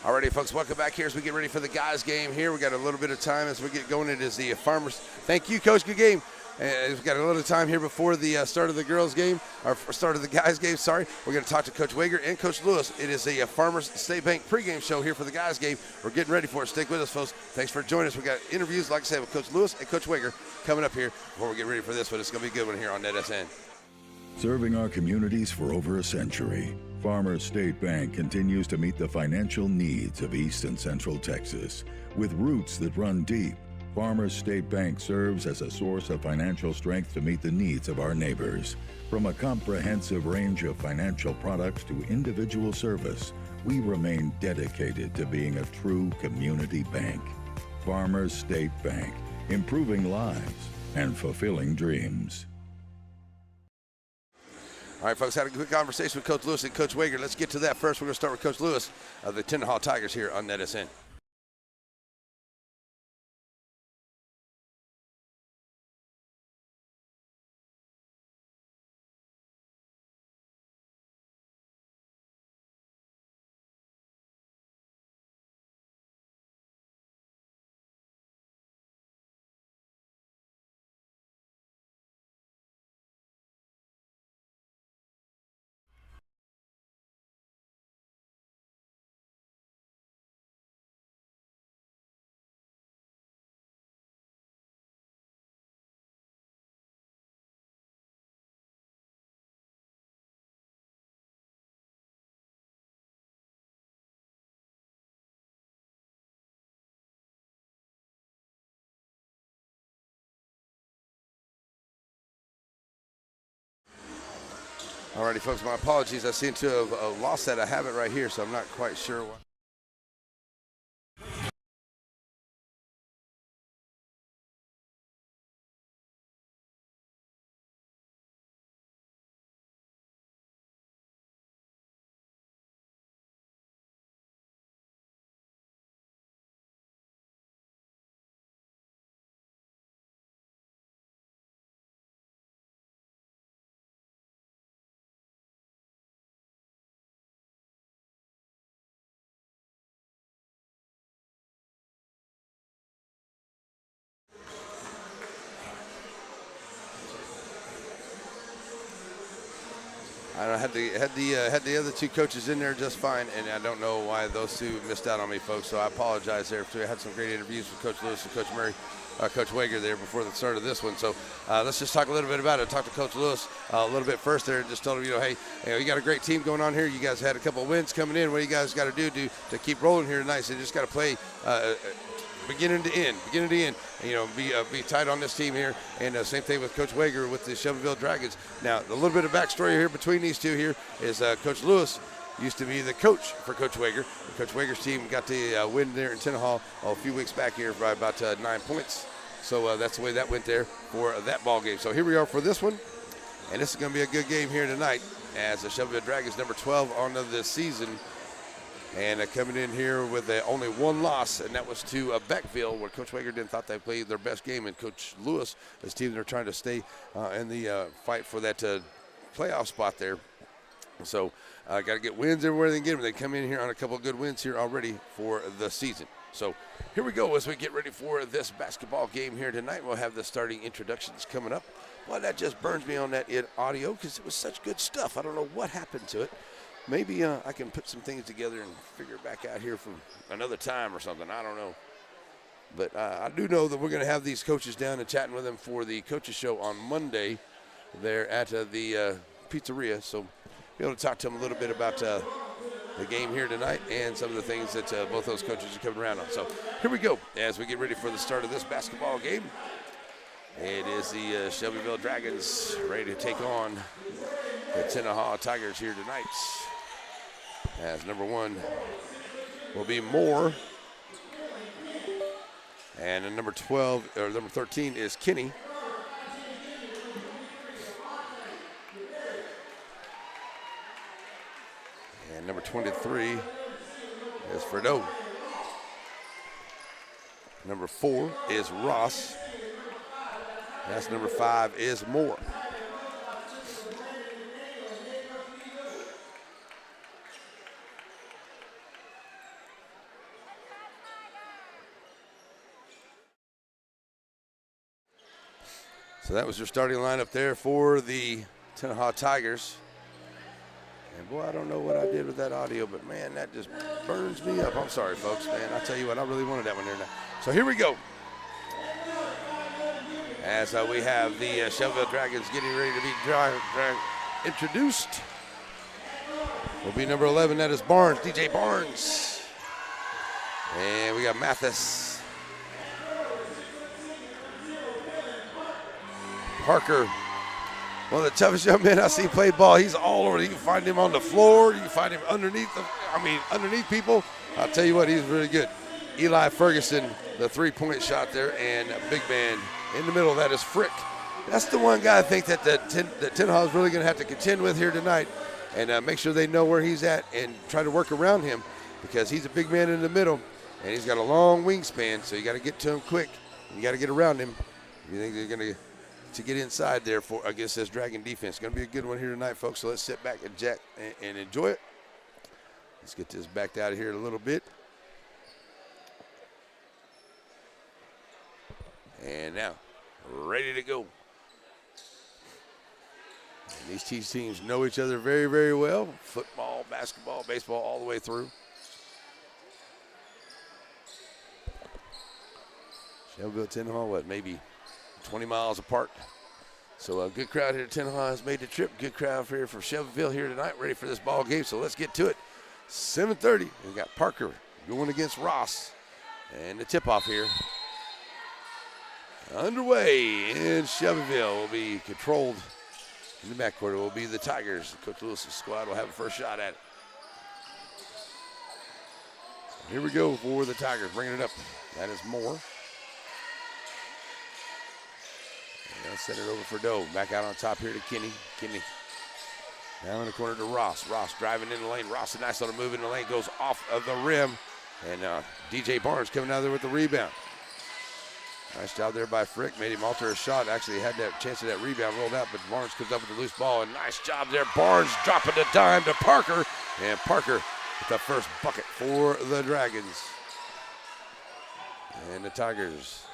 Alrighty, folks, welcome back here as we get ready for the guys' game here. We got a little bit of time as we get going. It is the Farmers. Thank you, Coach. Good game. We've got a little time here before the start of the girls' game, or start of the guys' game, sorry. We're going to talk to Coach Wager and Coach Lewis. It is the Farmers State Bank pregame show here for the guys' game. We're getting ready for it. Stick with us, folks. Thanks for joining us. We got interviews, like I said, with Coach Lewis and Coach Wager coming up here before we get ready for this one. It's going to be a good one here on NetSN. Serving our communities for over a century, Farmers State Bank continues to meet the financial needs of East and Central Texas. With roots that run deep, Farmers State Bank serves as a source of financial strength to meet the needs of our neighbors. From a comprehensive range of financial products to individual service, we remain dedicated to being a true community bank. Farmers State Bank, improving lives and fulfilling dreams. All right, folks, had a good conversation with Coach Lewis and Coach Wager. Let's get to that first. We're going to start with Coach Lewis of the Tenaha Tigers here on NetSN. Alrighty, folks, my apologies. I seem to have lost that. I have it right here, so I'm not quite sure what. I had the other two coaches in there just fine, and I don't know why those two missed out on me, folks. So I apologize there. I had some great interviews with Coach Lewis and Coach Wager there before the start of this one. So let's just talk a little bit about it. Talk to Coach Lewis a little bit first there, and just told him, hey, you got a great team going on here. You guys had a couple of wins coming in. What do you guys got to do to keep rolling here tonight? So you just got to play beginning to end, be tight on this team here. And same thing with Coach Wager with the Shelbyville Dragons. Now, a little bit of backstory here between these two here is Coach Lewis used to be the coach for Coach Wager. Coach Wager's team got the win there in Tenaha a few weeks back here by about 9 points. So that's the way that went there for that ball game. So here we are for this one. And this is going to be a good game here tonight as the Shelbyville Dragons, number 12 on the season. And coming in here with only one loss, and that was to Beckville, where Coach Wager didn't thought they played their best game. And Coach Lewis, his team, they're trying to stay in the fight for that playoff spot there. So got to get wins everywhere they can get them. They come in here on a couple of good wins here already for the season. So here we go as we get ready for this basketball game here tonight. We'll have the starting introductions coming up. Well, that just burns me on that audio because it was such good stuff. I don't know what happened to it. Maybe I can put some things together and figure it back out here from another time or something. I don't know. But I do know that we're going to have these coaches down and chatting with them for the coaches show on Monday there at the pizzeria. So be able to talk to them a little bit about the game here tonight and some of the things that both those coaches are coming around on. So here we go as we get ready for the start of this basketball game. It is the Shelbyville Dragons ready to take on the Tenaha Tigers here tonight. As number 1 will be Moore. And number 13 is Kinney. And number 23 is Fredo. Number 4 is Ross. That's number 5 is Moore. So that was your starting lineup there for the Tenaha Tigers. And boy, I don't know what I did with that audio, but man, that just burns me up. I'm sorry, folks, man. I tell you what, I really wanted that one there now. So here we go. As we have the Shelbyville Dragons getting ready to be introduced. Will be number 11, that is Barnes, DJ Barnes. And we got Mathis. Parker, one of the toughest young men I see play ball. He's all over. You can find him on the floor. You can find him underneath people. I'll tell you what, he's really good. Eli Ferguson, the three-point shot there, and a big man in the middle. That is Frick. That's the one guy I think that Tenaha is really going to have to contend with here tonight, and make sure they know where he's at and try to work around him, because he's a big man in the middle, and he's got a long wingspan, so you got to get to him quick. You got to get around him. You think they're going to get inside there for against this Dragon defense. It's going to be a good one here tonight, folks. So let's sit back and enjoy it. Let's get this backed out of here a little bit. And now, ready to go. And these two teams know each other very, very well. Football, basketball, baseball, all the way through. Shelbyville, Tenaha, what, maybe 20 miles apart. So a good crowd here at Tenaha has made the trip. Good crowd here for Shelbyville here tonight, ready for this ball game. So let's get to it. 7:30. We got Parker going against Ross. And the tip-off here. Underway in Shelbyville will be controlled in the backcourt. It will be the Tigers. Coach Lewis's squad will have a first shot at it. So here we go for the Tigers, bringing it up. That is Moore. They'll send it over for Doe. Back out on top here to Kinney. Kinney down in the corner to Ross. Ross driving in the lane. Ross, a nice little move in the lane, goes off of the rim. And DJ Barnes coming out there with the rebound. Nice job there by Frick. Made him alter a shot. Actually had that chance of that rebound rolled out, but Barnes comes up with the loose ball. And nice job there. Barnes dropping the dime to Parker. And Parker with the first bucket for the Dragons. And the Tigers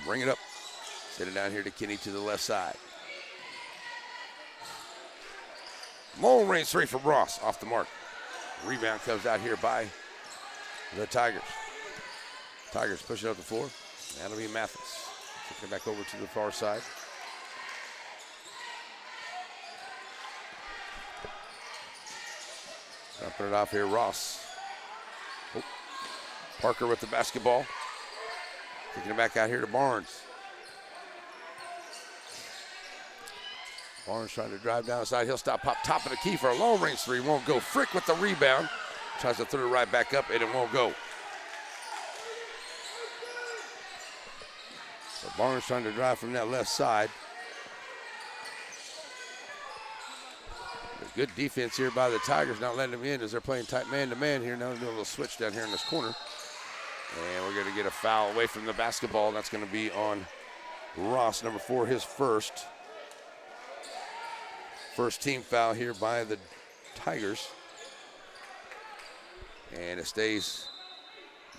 bring it up. Send it down here to Kinney to the left side. Long range three from Ross off the mark. Rebound comes out here by the Tigers. Tigers push it up the floor. That'll be Mathis. Taking it back over to the far side. Dumping it off here, Ross. Oh. Parker with the basketball. Taking it back out here to Barnes. Barnes trying to drive down the side. He'll stop, pop top of the key for a long range three. Won't go. Frick with the rebound. Tries to throw it right back up, and it won't go. So Barnes trying to drive from that left side. A good defense here by the Tigers, not letting them in as they're playing tight man-to-man here. Now they're doing a little switch down here in this corner. And we're going to get a foul away from the basketball. That's going to be on Ross, number 4, his first. First team foul here by the Tigers. And it stays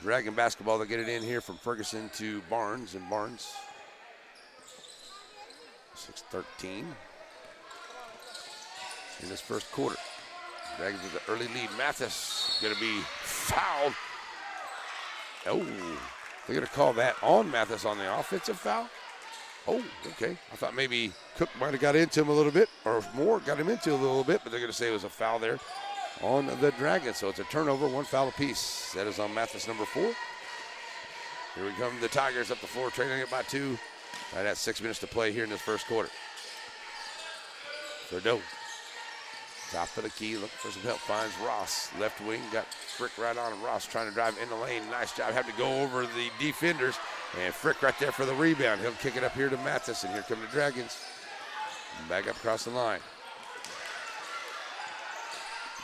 Dragon basketball. They'll get it in here from Ferguson to Barnes. And Barnes, 6-13 in this first quarter. Dragons with the early lead. Mathis going to be fouled. Oh, they're going to call that on Mathis on the offensive foul. Oh, okay. I thought maybe Cook might have got into him a little bit, or Moore got him into a little bit, but they're going to say it was a foul there on the Dragons. So it's a turnover, 1 foul apiece. That is on Mathis, number 4. Here we come, the Tigers up the floor, trailing it by 2. Right at 6 minutes to play here in this first quarter. For Doe. Top of the key, looking for some help, finds Ross. Left wing, got Frick right on him. Ross trying to drive in the lane. Nice job, have to go over the defenders. And Frick right there for the rebound. He'll kick it up here to Mathis, and here come the Dragons. Back up across the line.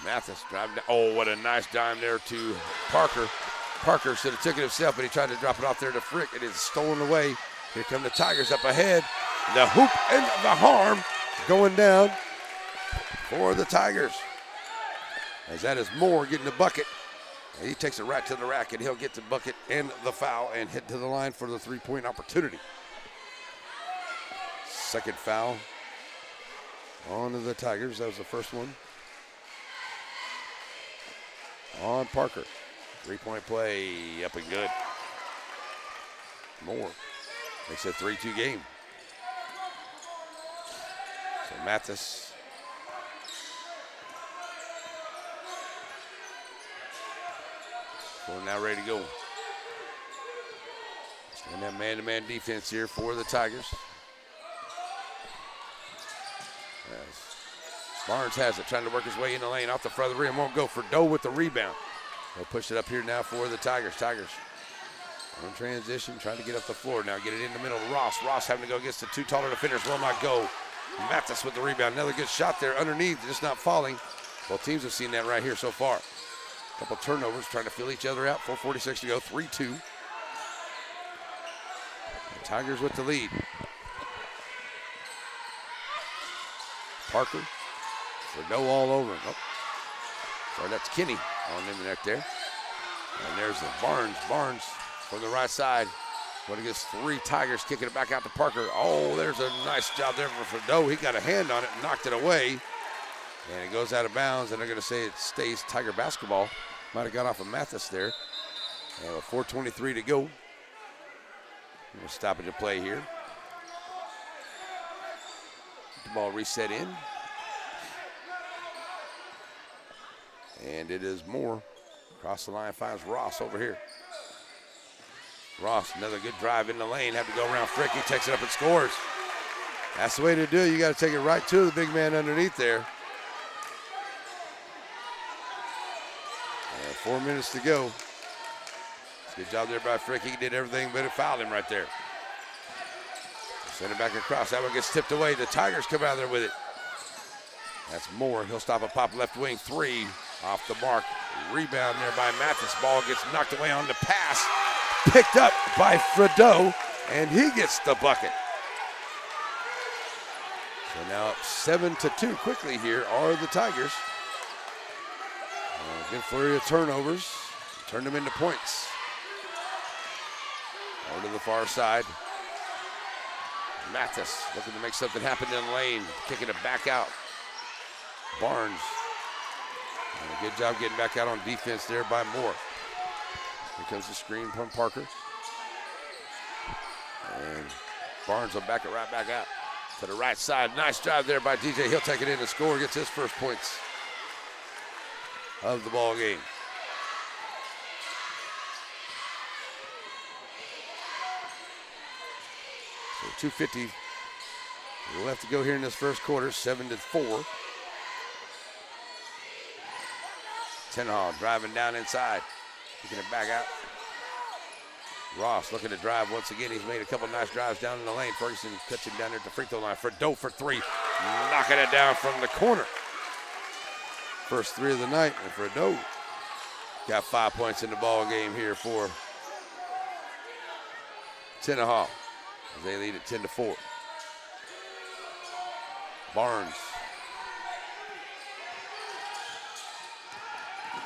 Mathis driving down. Oh, what a nice dime there to Parker. Parker should have took it himself, but he tried to drop it off there to Frick. It is stolen away. Here come the Tigers up ahead. The hoop and the harm going down for the Tigers. As that is Moore getting the bucket. He takes it right to the rack, and he'll get the bucket and the foul and head to the line for the three-point opportunity. Second foul on to the Tigers. That was the first one. On Parker. Three-point play, up and good. Moore makes it a 3-2 game. So Mathis. So now ready to go. And that man-to-man defense here for the Tigers. As Barnes has it, trying to work his way in the lane off the front of the rim. Won't go for Doe with the rebound. They'll push it up here now for the Tigers. Tigers on transition, trying to get up the floor now. Get it in the middle. Ross having to go against the two taller defenders. Will not go. Mathis with the rebound. Another good shot there underneath, just not falling. Both teams have seen that right here so far. A couple turnovers, trying to fill each other out. 4:46 to go, 3-2. The Tigers with the lead. Parker for Doe all over him. Oh. Sorry, that's Kenny on in the neck there. And there's the Barnes. Barnes from the right side. Going against three Tigers, kicking it back out to Parker. Oh, there's a nice job there for Doe. He got a hand on it and knocked it away. And it goes out of bounds, and they're going to say it stays Tiger basketball. Might have got off of Mathis there. 4:23 to go. We're stopping the play here. The ball reset in. And it is Moore. Across the line, finds Ross over here. Ross, another good drive in the lane. Have to go around Frick. He takes it up and scores. That's the way to do it. You got to take it right to the big man underneath there. And 4 minutes to go. Good job there by Frick. He did everything but it fouled him right there. Send it back across. That one gets tipped away. The Tigers come out there with it. That's Moore. He'll stop a pop left wing three. Off the mark. Rebound there by Mathis. Ball gets knocked away on the pass. Picked up by Fredo, and he gets the bucket. So now up 7-2 quickly here are the Tigers. Good flurry of turnovers. Turned them into points. Over to the far side. Mathis looking to make something happen in the lane. Kicking it back out. Barnes. And a good job getting back out on defense there by Moore. Here comes the screen from Parker. And Barnes will back it right back out to the right side. Nice drive there by DJ. He'll take it in and score. Gets his first points of the ball game. So 2:50 left to go here in this first quarter. 7-4. Tenaha driving down inside, kicking it back out. Ross looking to drive once again. He's made a couple nice drives down in the lane. Ferguson cuts him down there at the free throw line for Doe for three. Knocking it down from the corner. First three of the night, and for Doe, got 5 points in the ball game here for Tenaha as they lead at 10-4. Barnes.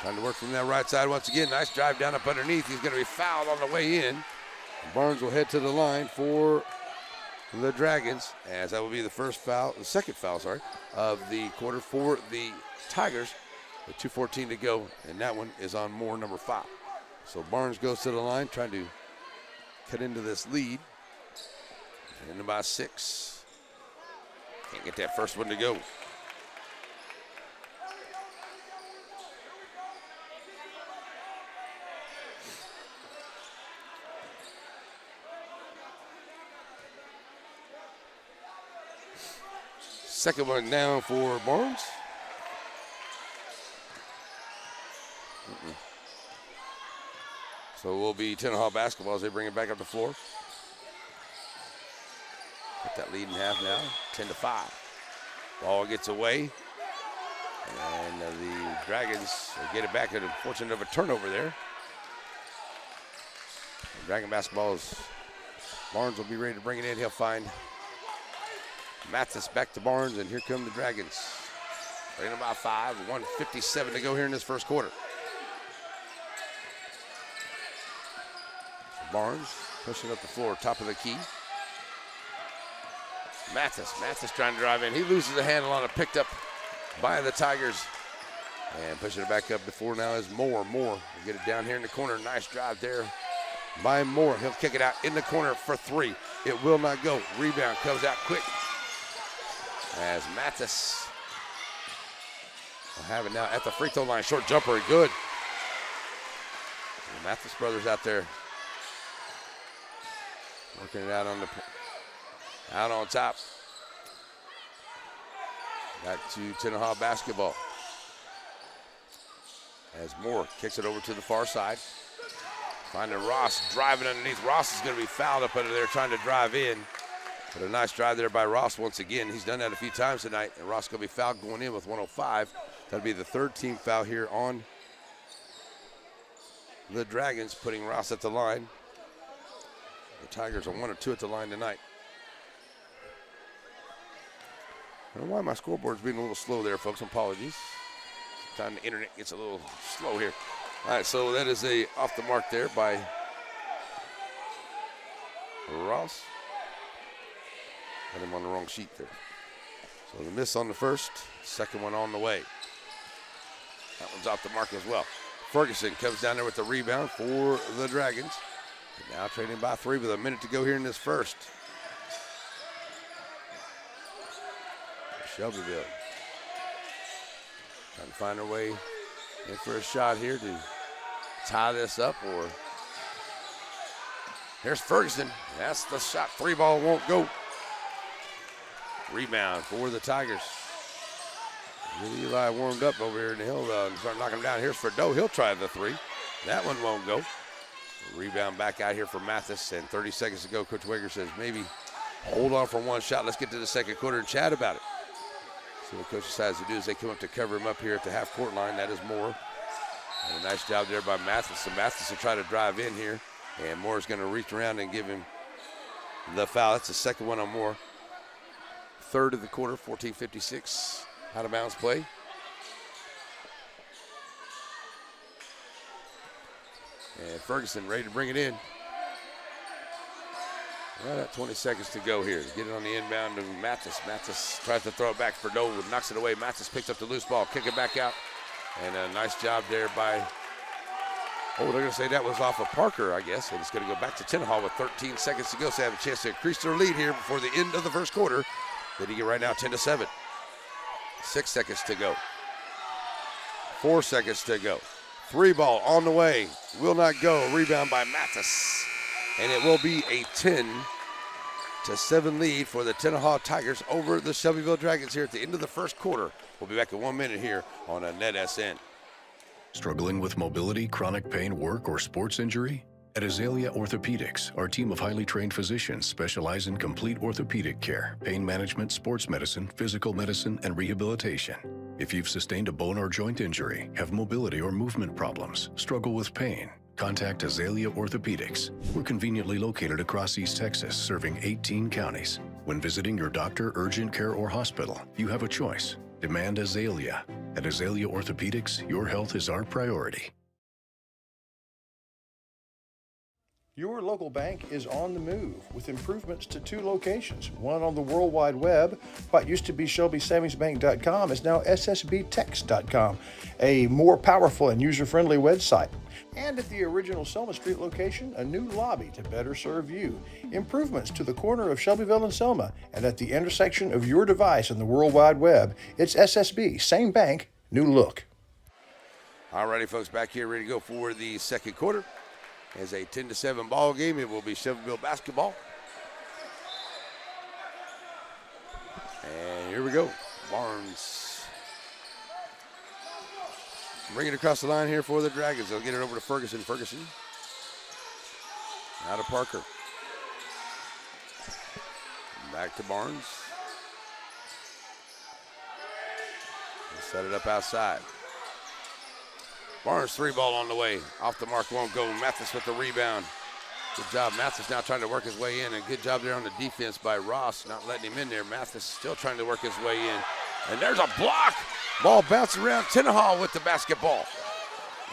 Trying to work from that right side once again. Nice drive down up underneath. He's going to be fouled on the way in. Barnes will head to the line for the Dragons, as that will be the second foul, of the quarter for the Tigers with 2:14 to go, and that one is on Moore, number 5. So Barnes goes to the line, trying to cut into this lead. And about 6. Can't get that first one to go. Second one down for Barnes. So it will be Tenaha basketball as they bring it back up the floor. Got that lead in half now, 10-5. Ball gets away. And the Dragons get it back. Unfortunate of a turnover there. Dragon basketball is, Barnes will be ready to bring it in. He'll find Mathis back to Barnes, and here come the Dragons. Right in about 5, 1:57 to go here in this first quarter. Barnes pushing up the floor, top of the key. Mathis trying to drive in. He loses the handle on it, picked up by the Tigers. And pushing it back up the floor now is Moore. Moore will get it down here in the corner. Nice drive there by Moore. He'll kick it out in the corner for three. It will not go. Rebound comes out quick as Mathis will have it now at the free throw line. Short jumper, good. The Mathis brothers out there working it out on top. Back to Tenaha basketball. As Moore kicks it over to the far side. Finding Ross driving underneath. Ross is going to be fouled up under there trying to drive in. But a nice drive there by Ross once again. He's done that a few times tonight. And Ross going to be fouled going in with 105. That'll be the third team foul here on the Dragons, putting Ross at the line. The Tigers are 1 or 2 at the line tonight. I don't know why my scoreboard's being a little slow there, folks. Apologies. Sometimes the internet gets a little slow here. All right, so that is a off the mark there by Ross. Had him on the wrong sheet there. So the miss on the first, second one on the way. That one's off the mark as well. Ferguson comes down there with the rebound for the Dragons. And now trailing by 3 with a minute to go here in this first. Shelbyville trying to find her way in for a shot here to tie this up, or here's Ferguson. That's the shot. 3 ball won't go. Rebound for the Tigers. Eli warmed up over here, and he'll start knocking him down. Here's Fredo. He'll try the 3. That one won't go. Rebound back out here for Mathis, and 30 seconds to go. Coach Wager says maybe hold on for one shot. Let's get to the second quarter and chat about it. So what coach decides to do is they come up to cover him up here at the half-court line. That is Moore. And a nice job there by Mathis. So Mathis will try to drive in here, and Moore's going to reach around and give him the foul. That's the second one on Moore. Third of the quarter, 14:56. Out of bounds play. And Ferguson ready to bring it in. Right at 20 seconds to go here. Get it on the inbound to Mathis. Mathis tries to throw it back for Doe, knocks it away. Mathis picks up the loose ball, kick it back out. And a nice job there by, they're going to say that was off of Parker, I guess. And it's going to go back to Tenaha with 13 seconds to go. So they have a chance to increase their lead here before the end of the first quarter. Leading it right now 10-7. 6 seconds to go. 4 seconds to go. 3 ball on the way. Will not go. Rebound by Mathis. And it will be a 10-7 lead for the Tenaha Tigers over the Shelbyville Dragons here at the end of the first quarter. We'll be back in 1 minute here on a NetSN. Struggling with mobility, chronic pain, work, or sports injury? At Azalea Orthopedics, our team of highly trained physicians specialize in complete orthopedic care, pain management, sports medicine, physical medicine, and rehabilitation. If you've sustained a bone or joint injury, have mobility or movement problems, struggle with pain, contact Azalea Orthopedics. We're conveniently located across East Texas, serving 18 counties. When visiting your doctor, urgent care, or hospital, you have a choice. Demand Azalea. At Azalea Orthopedics, your health is our priority. Your local bank is on the move with improvements to 2 locations. One on the World Wide Web. What used to be ShelbySavingsBank.com is now SSBTex.com, a more powerful and user-friendly website. And at the original Selma Street location, a new lobby to better serve you. Improvements to the corner of Shelbyville and Selma, and at the intersection of your device and the World Wide Web, it's SSB, same bank, new look. All righty, folks, back here ready to go for the second quarter. As a 10-7 ball game, it will be Shelbyville basketball. And here we go. Barnes. Bring it across the line here for the Dragons. They'll get it over to Ferguson. Ferguson. Out of Parker. Back to Barnes. He'll set it up outside. Barnes 3 ball on the way. Off the mark, won't go. Mathis with the rebound. Good job. Mathis now trying to work his way in, and good job there on the defense by Ross, not letting him in there. Mathis still trying to work his way in. And there's a block. Ball bouncing around. Tenaha with the basketball.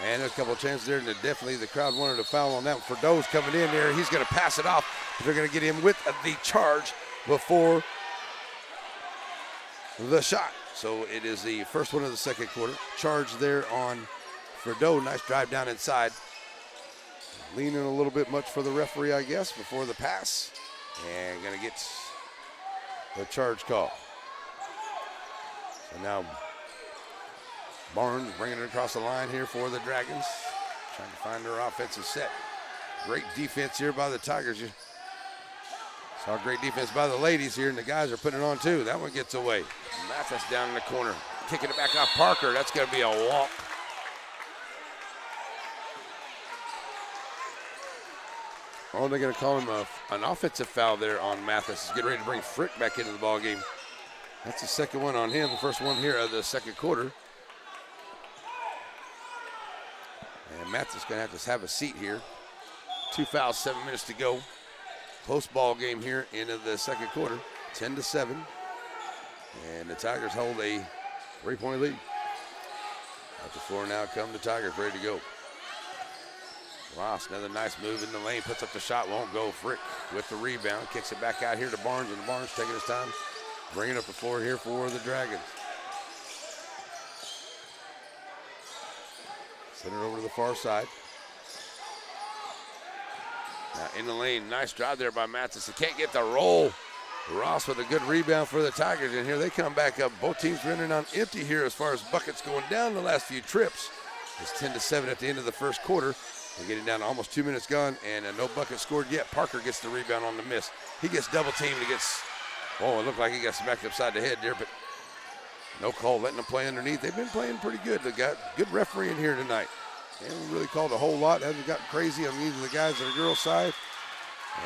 And a couple of chances there, and definitely the crowd wanted a foul on that one. Fordeaux's coming in there. He's going to pass it off, but they're going to get him with the charge before the shot. So it is the first one of the second quarter. Charge there on Fordeaux. Nice drive down inside. Leaning a little bit much for the referee, I guess, before the pass. And going to get the charge call. So now Barnes bringing it across the line here for the Dragons. Trying to find their offensive set. Great defense here by the Tigers. You saw great defense by the ladies here, and the guys are putting it on too. That one gets away. Mathis down in the corner. Kicking it back off Parker. That's going to be a walk. Oh, they're going to call him an offensive foul there on Mathis. He's getting ready to bring Frick back into the ball game. That's the second one on him. The first one here of the second quarter. And Mathis going to have a seat here. 2 fouls, 7 minutes to go. Close ball game here into the second quarter. 10-7. And the Tigers hold a 3-point lead. At the floor now come the Tigers, ready to go. Ross, another nice move in the lane, puts up the shot, won't go. Frick with the rebound, kicks it back out here to Barnes, and Barnes taking his time, bringing up the floor here for the Dragons. Send it over to the far side. Now in the lane, nice drive there by Mathis. He can't get the roll. Ross with a good rebound for the Tigers, and here they come back up. Both teams running on empty here as far as buckets going down the last few trips. It's 10-7 at the end of the first quarter. They're getting down to almost 2 minutes gone, and no bucket scored yet. Parker gets the rebound on the miss. He gets double teamed. He gets, it looked like he got smacked upside the head there, but no call, letting them play underneath. They've been playing pretty good. They got good refereeing here tonight. They haven't really called a whole lot. Hasn't gotten crazy on either the guys on the girls' side.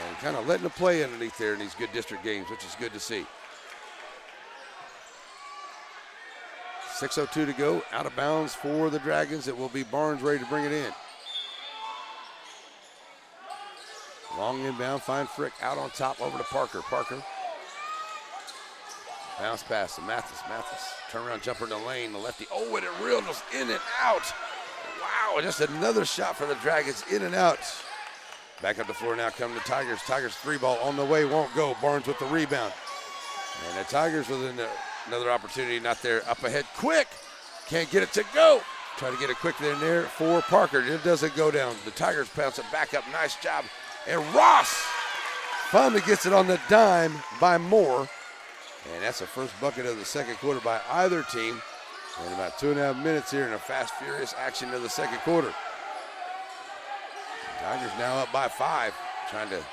And kind of letting them play underneath there in these good district games, which is good to see. 6:02 to go, out of bounds for the Dragons. It will be Barnes ready to bring it in. Long inbound, find Frick out on top over to Parker. Parker. Bounce pass to Mathis. Mathis, turnaround jumper in the lane, the lefty. Oh, and it reeled us in and out. Wow, just another shot for the Dragons, in and out. Back up the floor now, come the Tigers. Tigers 3-ball on the way, won't go. Barnes with the rebound. And the Tigers with another opportunity, not there. Up ahead, quick. Can't get it to go. Try to get it quick in there for Parker. It doesn't go down. The Tigers bounce it back up. Nice job. And Ross finally gets it on the dime by Moore. And that's the first bucket of the second quarter by either team. And about 2.5 minutes here in a fast, furious action of the second quarter. Tigers now up by 5, trying to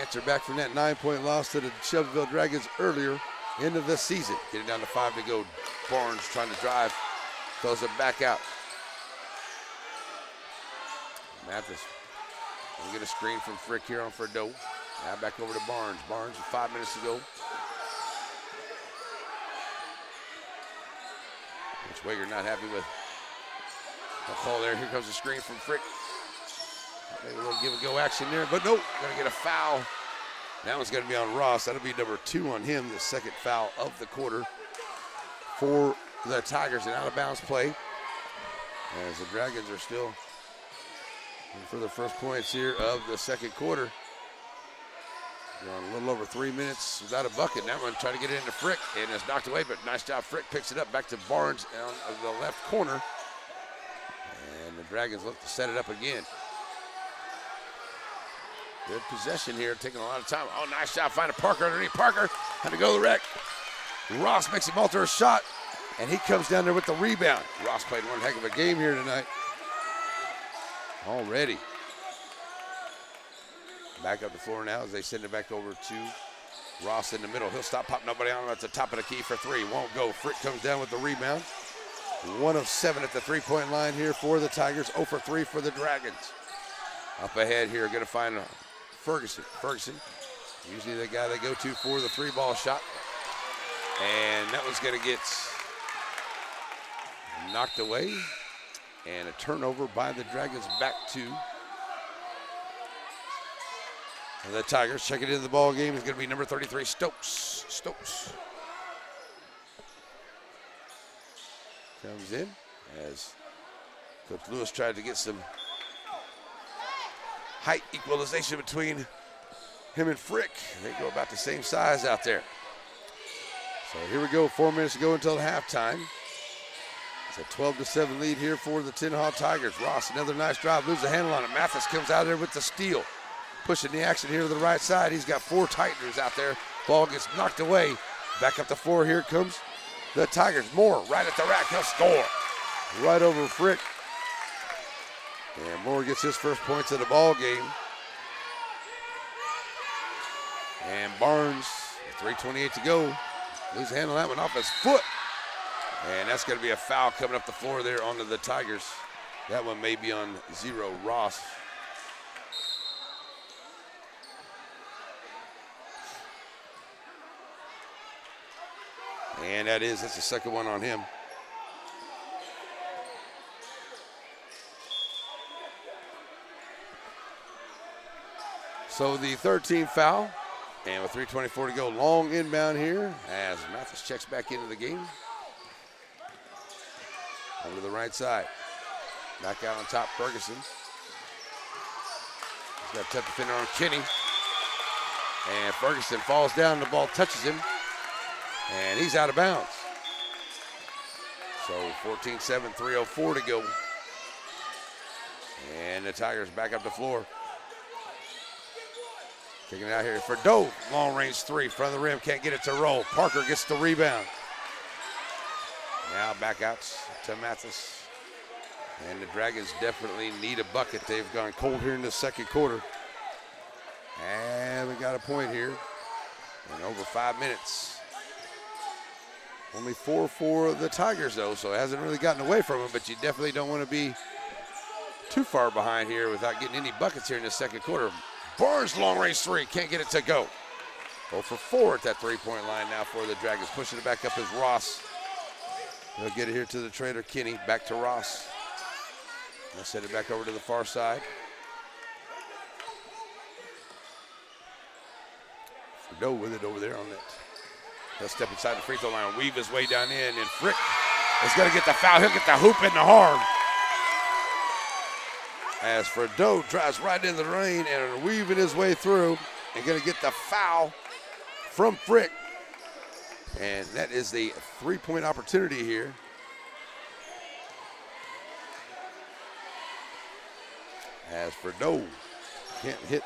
answer back from that 9-point loss to the Shelbyville Dragons earlier into the season. Getting down to 5 to go. Barnes trying to drive, throws it back out. Mathis will get a screen from Frick here on Fordeaux. Now back over to Barnes. Barnes with 5 minutes to go. Coach Wager not happy with the call there. Here comes the screen from Frick. Maybe a little give and go action there, but nope, gonna get a foul. That one's gonna be on Ross. That'll be number 2 on him, the second foul of the quarter for the Tigers. An out of bounds play as the Dragons are still for the first points here of the second quarter. Going a little over 3 minutes without a bucket. That one trying to get it into Frick, and it's knocked away, but nice job. Frick picks it up back to Barnes on the left corner. And the Dragons look to set it up again. Good possession here, taking a lot of time. Oh, nice shot, finding Parker underneath. Parker had to go to the wreck. Ross makes him alter a shot, and he comes down there with the rebound. Ross played one heck of a game here tonight. Already. Back up the floor now as they send it back over to Ross in the middle. He'll stop, pop nobody on him at the top of the key for 3. Won't go. Frick comes down with the rebound. 1 of 7 at the 3-point line here for the Tigers. 0 for 3 for the Dragons. Up ahead here, going to find Ferguson. Ferguson, usually the guy they go to for the 3-ball shot. And that one's going to get knocked away. And a turnover by the Dragons back to the Tigers. Checking into the ball game is going to be number 33, Stokes. Stokes comes in as Coach Lewis tried to get some height equalization between him and Frick. They go about the same size out there. So here we go, 4 minutes to go until halftime. It's a 12-7 lead here for the Tenaha Tigers. Ross, another nice drive, loses the handle on it. Mathis comes out there with the steal. Pushing the action here to the right side. He's got 4 Titaners out there. Ball gets knocked away. Back up the floor, here comes the Tigers. Moore right at the rack, he'll score. Right over Frick. And Moore gets his first points of the ball game. And Barnes, 3:28 to go. Loses the handle on that one off his foot. And that's going to be a foul coming up the floor there onto the Tigers. That one may be on 0, Ross. And that's the second one on him. So the third team foul. And with 3:24 to go, long inbound here as Mathis checks back into the game. Over to the right side. Back out on top, Ferguson. He's got a tough defender on Kenny. And Ferguson falls down, the ball touches him. And he's out of bounds. So 14-7, 3:04 to go. And the Tigers back up the floor. Kicking it out here for Doe. Long range 3, front of the rim, can't get it to roll. Parker gets the rebound. Now back out to Mathis. And the Dragons definitely need a bucket. They've gone cold here in the second quarter. And we got a point here in over 5 minutes. Only 4 for the Tigers though, so it hasn't really gotten away from them, but you definitely don't want to be too far behind here without getting any buckets here in the second quarter. Barnes, long range 3, can't get it to go. 0 for 4 at that 3-point line now for the Dragons. Pushing it back up is Ross. He'll get it here to the traitor, Kenny. Back to Ross. They'll send it back over to the far side. Doe with it over there on that. He'll step inside the free throw line, weave his way down in, and Frick is going to get the foul. He'll get the hoop in the arm. As Doe drives right in the lane and weaving his way through and going to get the foul from Frick. And that is the 3-point opportunity here. As Doe can't hit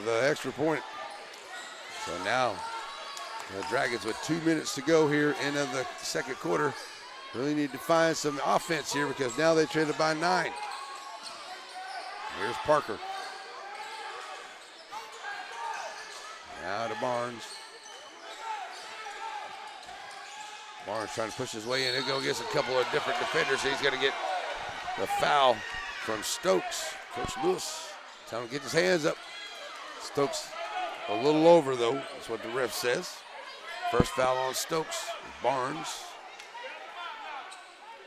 the extra point. So now the Dragons with 2 minutes to go here in the second quarter really need to find some offense here because now they trailed by 9. Here's Parker. Now to Barnes. Barnes trying to push his way in. He'll go against a couple of different defenders. He's going to get the foul from Stokes. Coach Lewis telling him to get his hands up. Stokes a little over though. That's what the ref says. First foul on Stokes. Barnes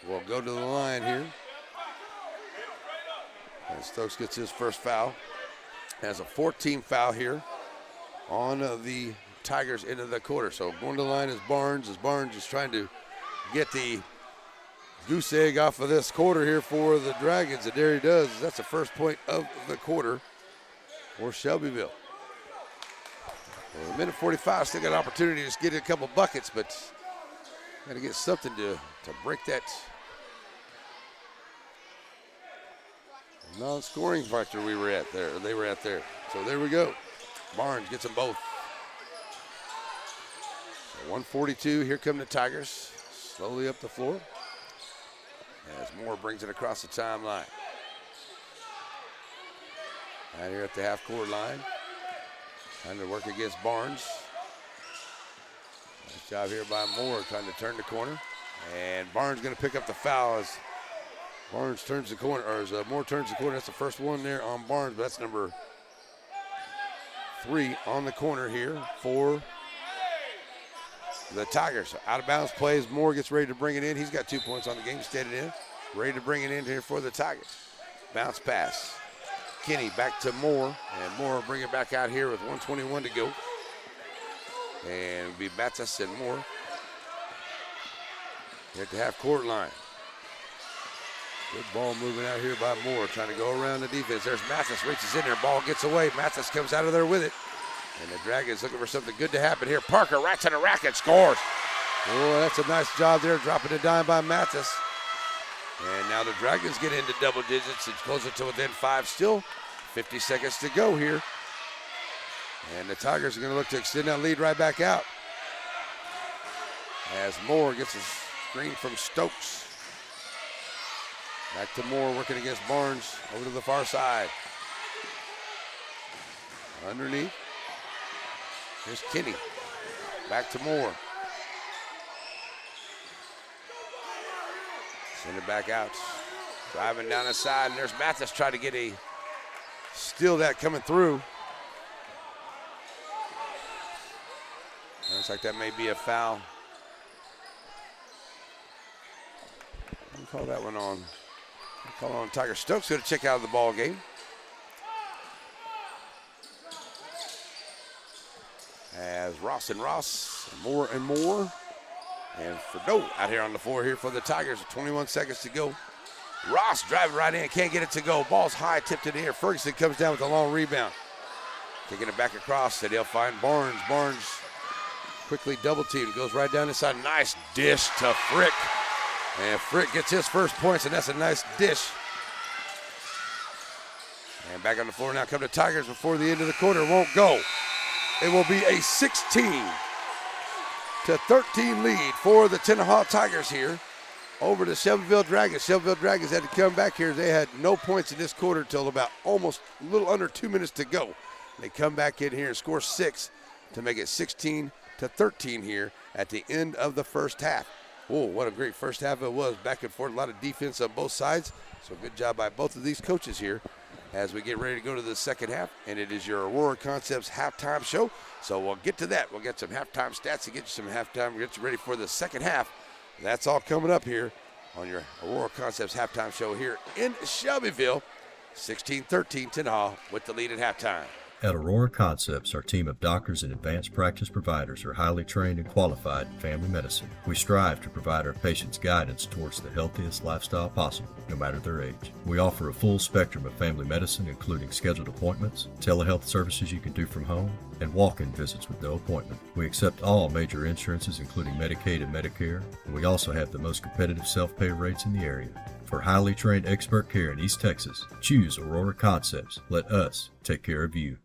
will go to the line here. And Stokes gets his first foul. Has a 14 foul here on the Tigers into the quarter. So going to the line is Barnes, as Barnes is trying to get the goose egg off of this quarter here for the Dragons, and there he does. That's the first point of the quarter for Shelbyville. Well, a minute 45, still got an opportunity to just get a couple buckets, but got to get something to break that non-scoring factor they were at there. So there we go. Barnes gets them both. So 142, here come the Tigers, slowly up the floor. As Moore brings it across the timeline. Out here at the half-court line. Trying to work against Barnes. Nice job here by Moore, trying to turn the corner. And Barnes going to pick up the foul as Barnes turns the corner, or as Moore turns the corner. That's the first one there on Barnes, but that's number 3 on the corner here for the Tigers. Out of bounds plays. Moore gets ready to bring it in. He's got 2 points on the game, steadied in. Ready to bring it in here for the Tigers. Bounce pass. Kenny back to Moore, and Moore bring it back out here with 1:21 to go. And it'll be Battis and Moore here at the half-court line. Good ball moving out here by Moore, trying to go around the defense. There's Mathis, reaches in there, ball gets away. Mathis comes out of there with it. And the Dragons looking for something good to happen here. Parker right to the racket, scores. Oh, that's a nice job there, dropping a dime by Mathis. And now the Dragons get into double digits. It's closer to within 5 still. 50 seconds to go here. And the Tigers are going to look to extend that lead right back out. As Moore gets a screen from Stokes. Back to Moore working against Barnes over to the far side. Underneath. Here's Kinney. Back to Moore. Send it back out. Driving down the side, and there's Mathis trying to get a steal that coming through. Looks like that may be a foul. Call that one on. Call on Tiger. Stokes going to check out of the ball game. As Ross and Moore and Moore. And Fredo out here on the floor here for the Tigers with 21 seconds to go. Ross driving right in, can't get it to go. Ball's high, tipped in the air. Ferguson comes down with a long rebound. Taking it back across, and they'll find Barnes. Barnes quickly double teamed, goes right down inside. Nice dish to Frick. And Frick gets his first points, and that's a nice dish. And back on the floor now come the Tigers before the end of the quarter. Won't go. It will be a 16-13 lead for the Tenaha Tigers here over the Shelbyville Dragons. Shelbyville Dragons had to come back here. They had no points in this quarter until about almost a little under 2 minutes to go. They come back in here and score 6 to make it 16-13 here at the end of the first half. Oh, what a great first half it was. Back and forth, a lot of defense on both sides. So good job by both of these coaches here as we get ready to go to the second half. And it is your Aurora Concepts halftime show. So we'll get to that. We'll get some halftime stats to get you some halftime, get you ready for the second half. That's all coming up here on your Aurora Concepts halftime show here in Shelbyville. 16-13 Tenaha with the lead at halftime. At Aurora Concepts, our team of doctors and advanced practice providers are highly trained and qualified in family medicine. We strive to provide our patients guidance towards the healthiest lifestyle possible, no matter their age. We offer a full spectrum of family medicine, including scheduled appointments, telehealth services you can do from home, and walk-in visits with no appointment. We accept all major insurances, including Medicaid and Medicare, and we also have the most competitive self-pay rates in the area. For highly trained expert care in East Texas, choose Aurora Concepts. Let us take care of you.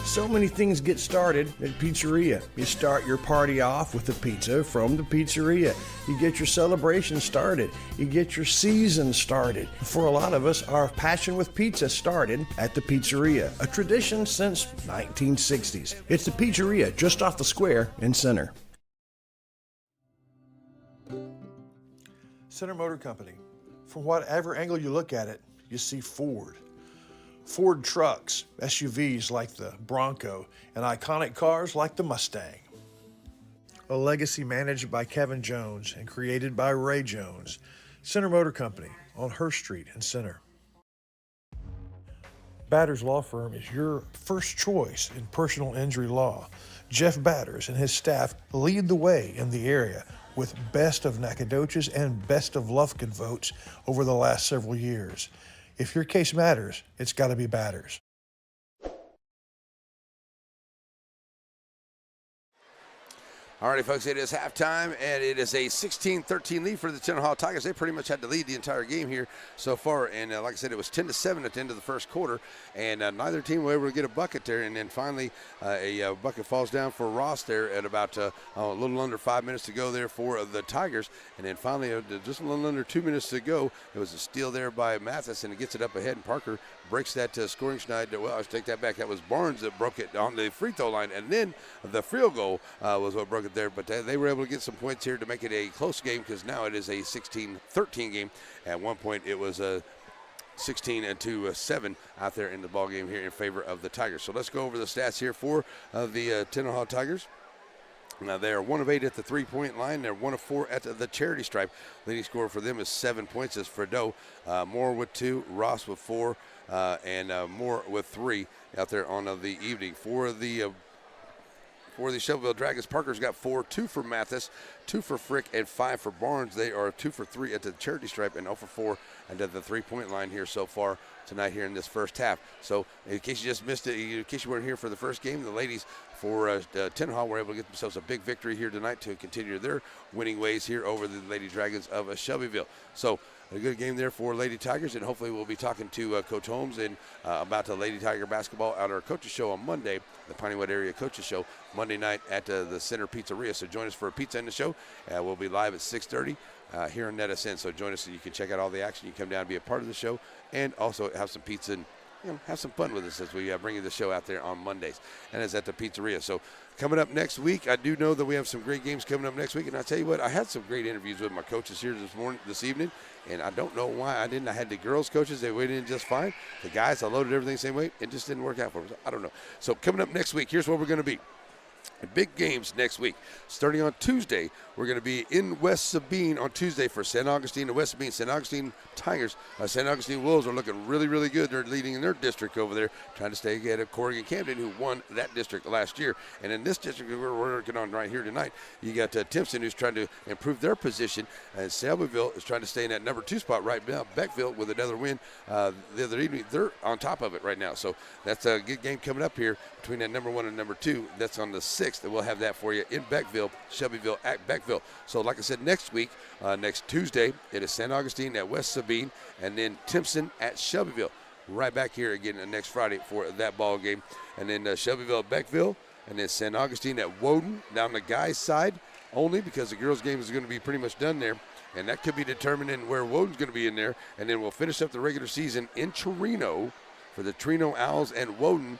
So many things get started at Pizzeria. You start your party off with a pizza from the pizzeria. You get your celebration started. You get your season started. For a lot of us, our passion with pizza started at the Pizzeria, a tradition since 1960s. It's the Pizzeria just off the square in Center. Center Motor Company. From whatever angle you look at it, you see Ford. Ford trucks, SUVs like the Bronco, and iconic cars like the Mustang. A legacy managed by Kevin Jones and created by Ray Jones. Center Motor Company on Hurst Street in Center. Batters Law Firm is your first choice in personal injury law. Jeff Batters and his staff lead the way in the area with Best of Nacogdoches and Best of Lufkin votes over the last several years. If your case matters, it's got to be Batters. All righty, folks, it is halftime, and it is a 16-13 lead for the Tenaha Tigers. They pretty much had to lead the entire game here so far, and like I said, it was 10-7 at the end of the first quarter, and neither team were able to get a bucket there, and then finally a bucket falls down for Ross there at about a little under 5 minutes to go there for the Tigers, and then finally just a little under 2 minutes to go, it was a steal there by Mathis, and it gets it up ahead, and Parker breaks that scoring schneid. Well, I take that back. That was Barnes that broke it on the free throw line, and then the field goal was what broke it there. But they were able to get some points here to make it a close game because now it is a 16-13 game. At one point, it was a 16-7 out there in the ball game here in favor of the Tigers. So let's go over the stats here for the Tenaha Tigers. Now they are 1 of 8 at the three-point line. They're 1 of 4 at the charity stripe. Leading scorer for them is 7 points as Fredo. Moore with 2, Ross with 4, and Moore with 3 out there on the evening. For for the Shelbyville Dragons. Parker's got 4, 2 for Mathis, 2 for Frick, and 5 for Barnes. They are 2 for 3 at the charity stripe and 0 for 4 at the 3-point line here so far tonight here in this first half. So in case you just missed it, in case you weren't here for the first game, the ladies for Tenaha were able to get themselves a big victory here tonight to continue their winning ways here over the Lady Dragons of Shelbyville. So a good game there for Lady Tigers, and hopefully we'll be talking to Coach Holmes and about the Lady Tiger basketball at our coaches show on Monday, the Pineywood Area Coaches Show, Monday night at the Center Pizzeria. So join us for a pizza in the show. We'll be live at 6:30 here on NetSN. So join us so you can check out all the action. You can come down and be a part of the show, and also have some pizza and have some fun with us as we bring you the show out there on Mondays. And it's at the pizzeria. So coming up next week, I do know that we have some great games coming up next week. And I tell you what, I had some great interviews with my coaches here this evening. And I don't know why I didn't. I had the girls' coaches. They weighed in just fine. The guys, I loaded everything the same way. It just didn't work out for them. I don't know. So coming up next week, here's where we're going to be. Big games next week. Starting on Tuesday, we're going to be in West Sabine on Tuesday for San Augustine and West Sabine. San Augustine Tigers, San Augustine Wolves are looking really, really good. They're leading in their district over there, trying to stay ahead of Corrigan Camden, who won that district last year. And in this district we're working on right here tonight, you got Timpson, who's trying to improve their position, and Shelbyville is trying to stay in that number 2 spot right now. Beckville with another win the other evening. They're on top of it right now. So that's a good game coming up here between that number 1 and number 2. That's on the 6th, and we'll have that for you in Beckville, Shelbyville at Beckville. So like I said, next week, next Tuesday, it is San Augustine at West Sabine, and then Timpson at Shelbyville. Right back here again next Friday for that ball game. And then Shelbyville at Beckville, and then San Augustine at Woden down the guys' side only, because the girls' game is going to be pretty much done there. And that could be determining where Woden's going to be in there. And then we'll finish up the regular season in Torino for the Torino Owls and Woden.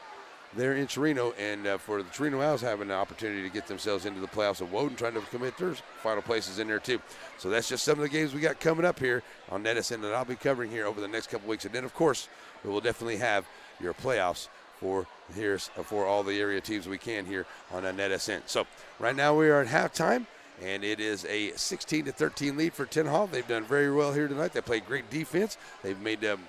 They're in Torino, and for the Torino Owls having an opportunity to get themselves into the playoffs, and Woden trying to commit their final places in there too. So that's just some of the games we got coming up here on NetSN that I'll be covering here over the next couple weeks. And then, of course, we will definitely have your playoffs for all the area teams we can here on NetSN. So right now we are at halftime, and it is a 16-13 lead for Tenaha. They've done very well here tonight. They played great defense. They've made the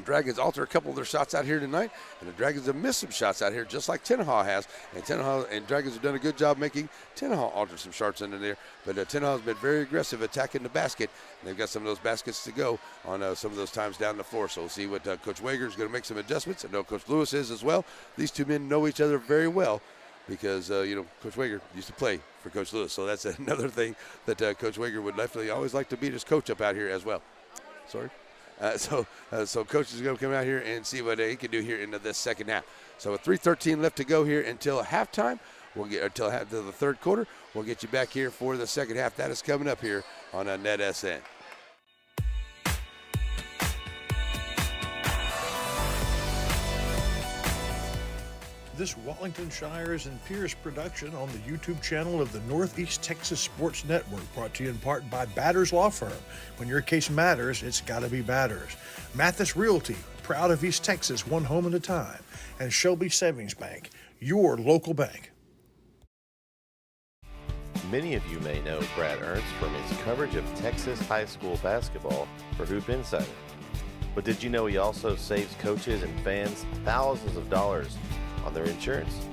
Dragons alter a couple of their shots out here tonight, and the Dragons have missed some shots out here just like Tenaha has. And Tenaha and Dragons have done a good job making Tenaha alter some shots under there. But Tenaha has been very aggressive attacking the basket, and they've got some of those baskets to go on some of those times down the floor. So we'll see what Coach Wager is going to make some adjustments. I know Coach Lewis is as well. These two men know each other very well because, Coach Wager used to play for Coach Lewis. So that's another thing that Coach Wager would definitely always like to beat his coach up out here as well. Sorry. So Coach is going to come out here and see what he can do here into this second half. So with 3:13 left to go here until halftime, until the third quarter. We'll get you back here for the second half. That is coming up here on NetSN. This Wallington Shires and Pierce production on the YouTube channel of the Northeast Texas Sports Network, brought to you in part by Batters Law Firm. When your case matters, it's got to be Batters. Mathis Realty, proud of East Texas, one home at a time. And Shelby Savings Bank, your local bank. Many of you may know Brad Ernst from his coverage of Texas high school basketball for Hoop Insider. But did you know he also saves coaches and fans thousands of dollars on their insurance?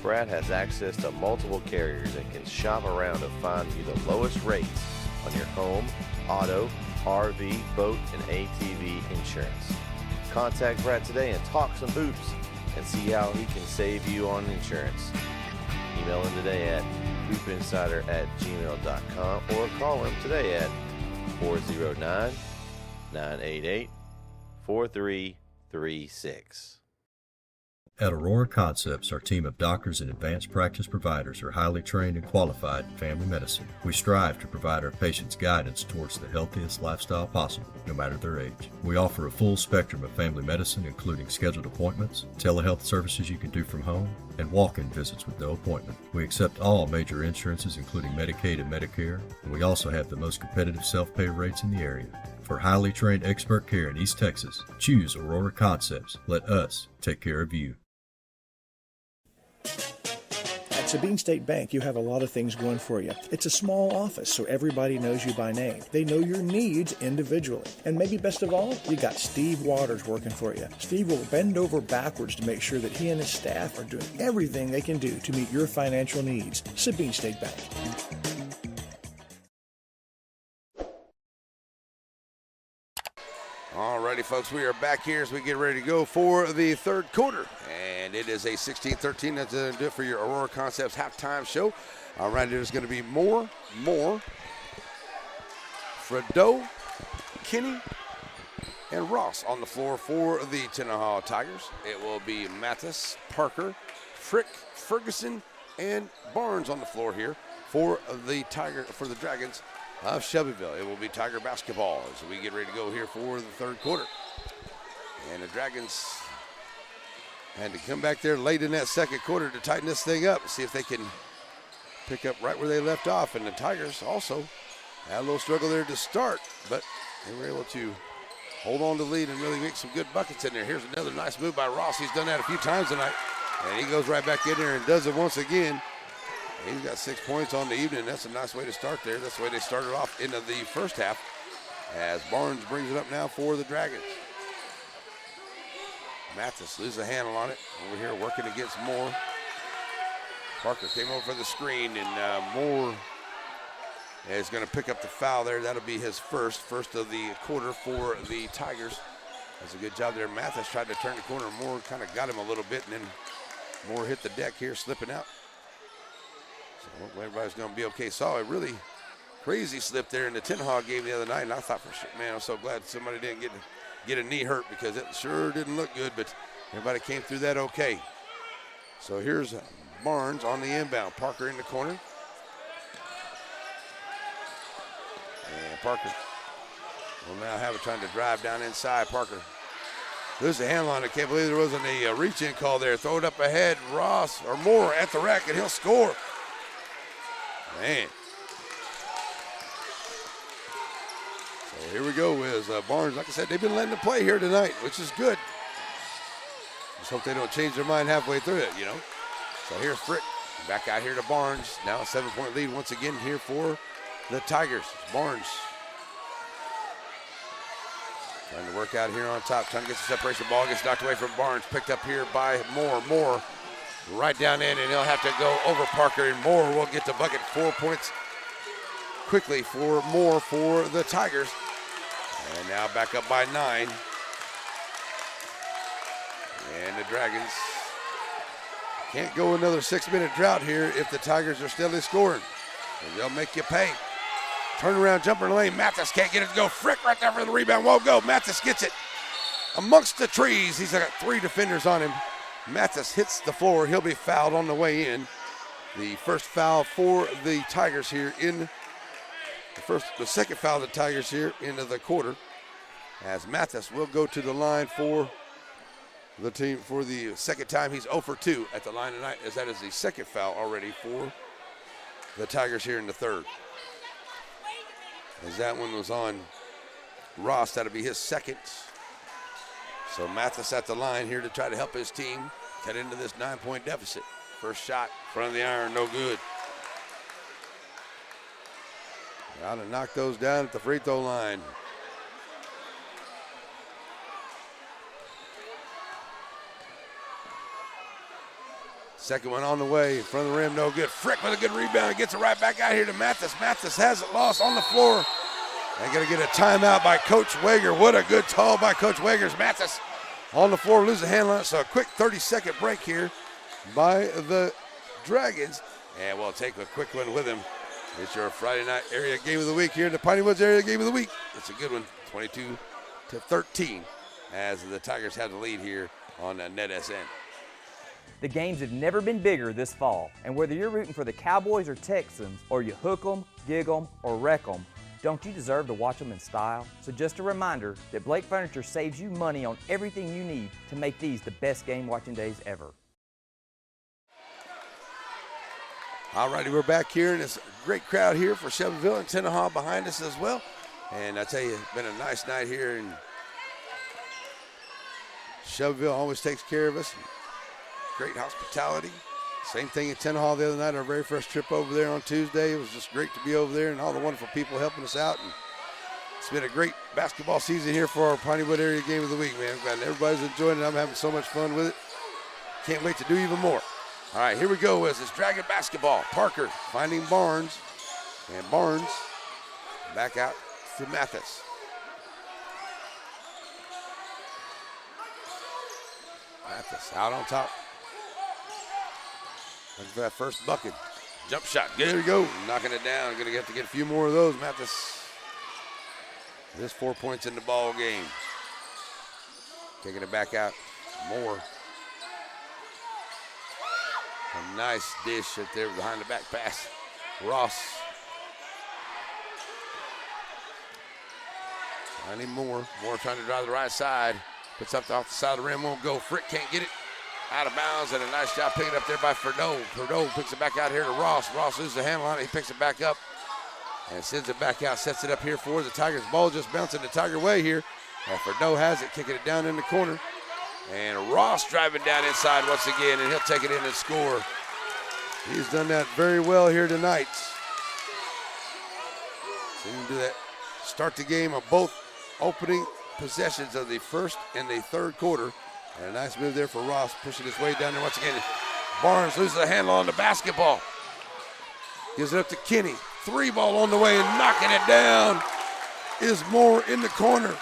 Brad has access to multiple carriers and can shop around to find you the lowest rates on your home, auto, RV, boat, and ATV insurance. Contact Brad today and talk some hoops and see how he can save you on insurance. Email him today at hoopinsider@gmail.com or call him today at 409-988-4336. At Aurora Concepts, our team of doctors and advanced practice providers are highly trained and qualified in family medicine. We strive to provide our patients guidance towards the healthiest lifestyle possible, no matter their age. We offer a full spectrum of family medicine, including scheduled appointments, telehealth services you can do from home, and walk-in visits with no appointment. We accept all major insurances, including Medicaid and Medicare, and we also have the most competitive self-pay rates in the area. For highly trained expert care in East Texas, choose Aurora Concepts. Let us take care of you. At At Sabine State Bank, you have a lot of things going for you. It's a small office, so everybody knows you by name. They know your needs individually. And maybe best of all, you got Steve Waters working for you. Steve will bend over backwards to make sure that he and his staff are doing everything they can do to meet your financial needs. Sabine State Bank. Alrighty, folks, we are back here as we get ready to go for the third quarter. And it is a 16-13. That's going to do it for your Aurora Concepts halftime show. Alright, there's going to be Moore, Fredo, Kenny, and Ross on the floor for the Tenaha Tigers. It will be Mathis, Parker, Frick, Ferguson, and Barnes on the floor here for the Dragons of Shelbyville. It will be Tiger basketball as we get ready to go here for the third quarter. And the Dragons had to come back there late in that second quarter to tighten this thing up and see if they can pick up right where they left off. And the Tigers also had a little struggle there to start, but they were able to hold on to the lead and really make some good buckets in there. Here's another nice move by Ross. He's done that a few times tonight. And he goes right back in there and does it once again. He's got 6 points on the evening. That's a nice way to start there. That's the way they started off into the first half as Barnes brings it up now for the Dragons. Mathis loses a handle on it. Over here working against Moore. Parker came over for the screen, and Moore is going to pick up the foul there. That'll be his first of the quarter for the Tigers. That's a good job there. Mathis tried to turn the corner. Moore kind of got him a little bit, and then Moore hit the deck here, slipping out. So hopefully everybody's going to be okay. Saw a really crazy slip there in the Tenaha game the other night, and I thought for sure, man, I'm so glad somebody didn't get a knee hurt because it sure didn't look good, but everybody came through that okay. So here's Barnes on the inbound. Parker in the corner. And Parker will now have it trying to drive down inside. Parker loses the handle on it. Can't believe there wasn't a reach-in call there. Throw it up ahead. Ross or Moore at the rack, and he'll score. Man. So here we go with Barnes. Like I said, they've been letting them play here tonight, which is good. Just hope they don't change their mind halfway through it, you know. So here's Frick. Back out here to Barnes. Now a 7-point lead once again here for the Tigers. Barnes trying to work out here on top, trying to get the separation. Ball gets knocked away from Barnes. Picked up here by Moore. Moore right down in, and he'll have to go over Parker, and Moore will get the bucket. 4 points quickly for Moore for the Tigers. And now back up by 9. And the Dragons can't go another 6-minute drought here if the Tigers are steadily scoring. And they'll make you pay. Turnaround jumper in the lane. Mathis can't get it to go. Frick right there for the rebound. Won't go. Mathis gets it amongst the trees. He's got 3 defenders on him. Mathis hits the floor. He'll be fouled on the way in. The first foul for the Tigers here in the second foul of the Tigers here into the quarter, as Mathis will go to the line for the team for the second time. He's 0 for 2 at the line tonight, as that is the second foul already for the Tigers here in the third. As that one was on Ross, that'll be his second. So Mathis at the line here to try to help his team cut into this 9-point deficit. First shot, front of the iron, no good. Got to knock those down at the free throw line. Second one on the way, in front of the rim, no good. Frick with a good rebound, gets it right back out here to Mathis. Mathis has it lost on the floor. They're going to get a timeout by Coach Wager. What a good call by Coach Wager. Mathis on the floor, loses the handle on it. So a quick 30-second break here by the Dragons. And we'll take a quick one with him. It's your Friday night area game of the week here in the Piney Woods area game of the week. It's a good one, 22-13, as the Tigers have the lead here on NetSN. The games have never been bigger this fall, and whether you're rooting for the Cowboys or Texans, or you hook 'em, gig 'em, or wreck 'em, don't you deserve to watch them in style? So just a reminder that Blake Furniture saves you money on everything you need to make these the best game watching days ever. All righty, we're back here, and it's a great crowd here for Shelbyville and Tenaha behind us as well. And I tell you, it's been a nice night here, and Shelbyville always takes care of us. Great hospitality, Same thing at Tenaha the other night, our very first trip over there on Tuesday. It was just great to be over there and all the wonderful people helping us out. And it's been a great basketball season here for our Pineywood area game of the week, man. I'm glad everybody's enjoying it. I'm having so much fun with it. Can't wait to do even more. All right, here we go as it's Dragon basketball. Parker finding Barnes, and Barnes back out to Mathis. Mathis out on top. Looking for that first bucket. Jump shot. There we go. Knocking it down. Going to have to get a few more of those. Mathis. There's 4 points in the ball game. Taking it back out. Moore. A nice dish right there behind the back pass. Ross. Finding Moore. Moore trying to drive the right side. Puts up off the side of the rim. Won't go. Frick can't get it. Out of bounds, and a nice job picking it up there by Ferdeau. Ferdeau picks it back out here to Ross. Ross loses the handle on it. He picks it back up and sends it back out. Sets it up here for the Tigers. Ball just bouncing the Tiger way here. And Ferdeau has it, kicking it down in the corner. And Ross driving down inside once again, and he'll take it in and score. He's done that very well here tonight. So he can do that. Start the game on both opening possessions of the first and the third quarter. And a nice move there for Ross, pushing his way down there once again. Barnes loses the handle on the basketball. Gives it up to Kenny. 3 ball on the way and knocking it down is Moore in the corner.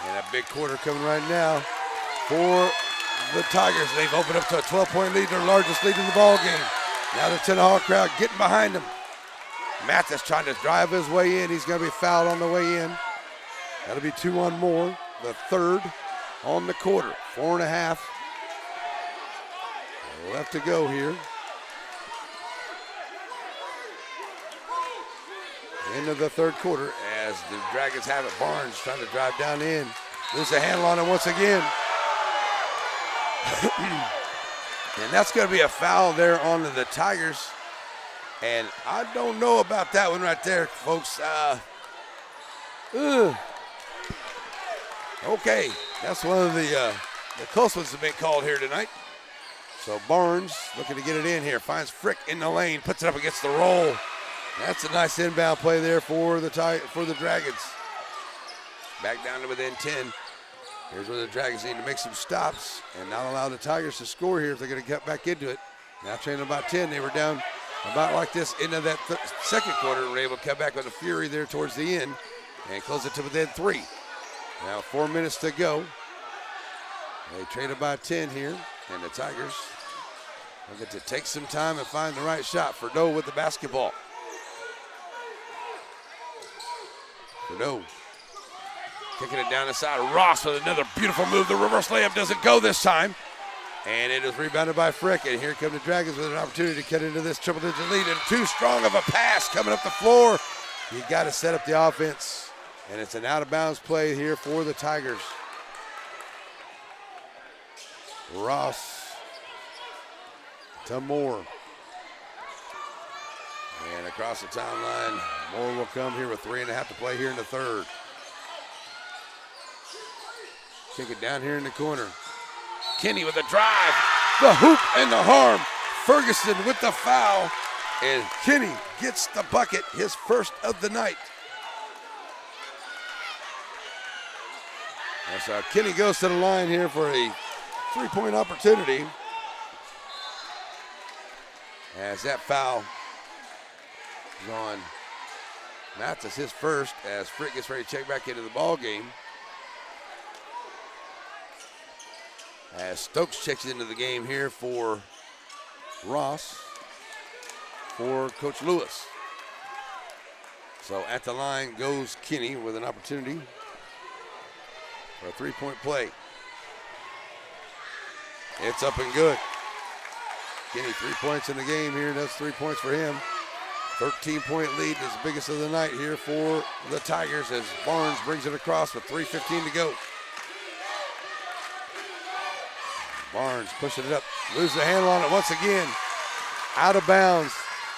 And a big quarter coming right now for the Tigers. They've opened up to a 12-point lead, their largest lead in the ball game. Now the Tenaha crowd getting behind them. Mathis trying to drive his way in. He's going to be fouled on the way in. That'll be 2 on Moore. The third on the quarter. 4.5 left to go here. End of the third quarter as the Dragons have it. Barnes trying to drive down in. Loses a handle on it once again. And that's going to be a foul there on the Tigers. And I don't know about that one right there, folks. Okay, that's one of the close ones that have been called here tonight. So Barnes looking to get it in here. Finds Frick in the lane, puts it up against the roll. That's a nice inbound play there for the Dragons. Back down to within 10. Here's where the Dragons need to make some stops and not allow the Tigers to score here if they're going to get back into it. Now trailing about 10. They were down about like this into that second quarter. Were able to come back with a fury there towards the end and close it to within 3. Now 4 minutes to go. They trade about 10 here, and the Tigers looking to take some time and find the right shot. Ferdeau with the basketball. Ferdeau kicking it down the side. Ross with another beautiful move. The reverse layup doesn't go this time. And it is rebounded by Frick, and here come the Dragons with an opportunity to cut into this triple-digit lead. And too strong of a pass coming up the floor. You got to set up the offense. And it's an out-of-bounds play here for the Tigers. Ross to Moore. And across the timeline, Moore will come here with 3.5 to play here in the third. Kick it down here in the corner. Kenny with a drive. The hoop and the harm. Ferguson with the foul. And Kenny gets the bucket, his first of the night. So Kenny goes to the line here for a 3-point opportunity. As that foul is on Mathis, his first, as Frick gets ready to check back into the ball game. As Stokes checks into the game here for Ross, for Coach Lewis. So at the line goes Kenny with an opportunity for a 3-point play. It's up and good. Kenny 3 points in the game here. That's 3 points for him. 13-point lead is the biggest of the night here for the Tigers as Barnes brings it across with 3:15 to go. Barnes pushing it up, loses the handle on it once again. Out of bounds,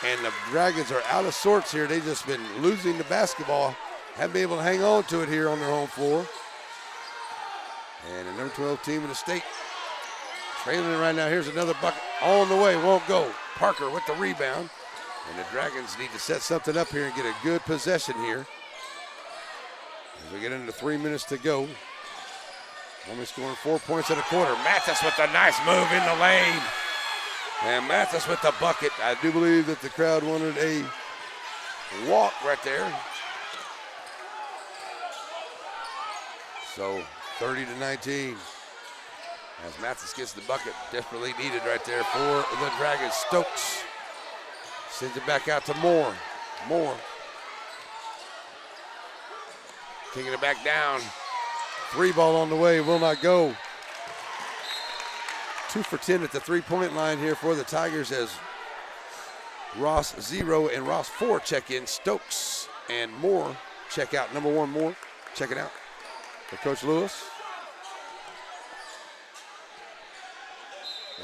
and the Dragons are out of sorts here. They've just been losing the basketball. Haven't been able to hang on to it here on their home floor. And the number 12 team in the state Trailing it right now. Here's another bucket on the way. Won't go. Parker with the rebound. And the Dragons need to set something up here and get a good possession here. As we get into 3 minutes to go. Only scoring 4 points in a quarter. Mathis with a nice move in the lane. And Mathis with the bucket. I do believe that the crowd wanted a walk right there. So 30-19. As Mathis gets the bucket, desperately needed right there for the Dragons. Stokes sends it back out to Moore. Moore kicking it back down. 3 ball on the way, will not go. 2 for 10 at the 3-point line here for the Tigers as Ross 0 and Ross 4 check in. Stokes and Moore check out. Number 1 Moore checking out for Coach Lewis.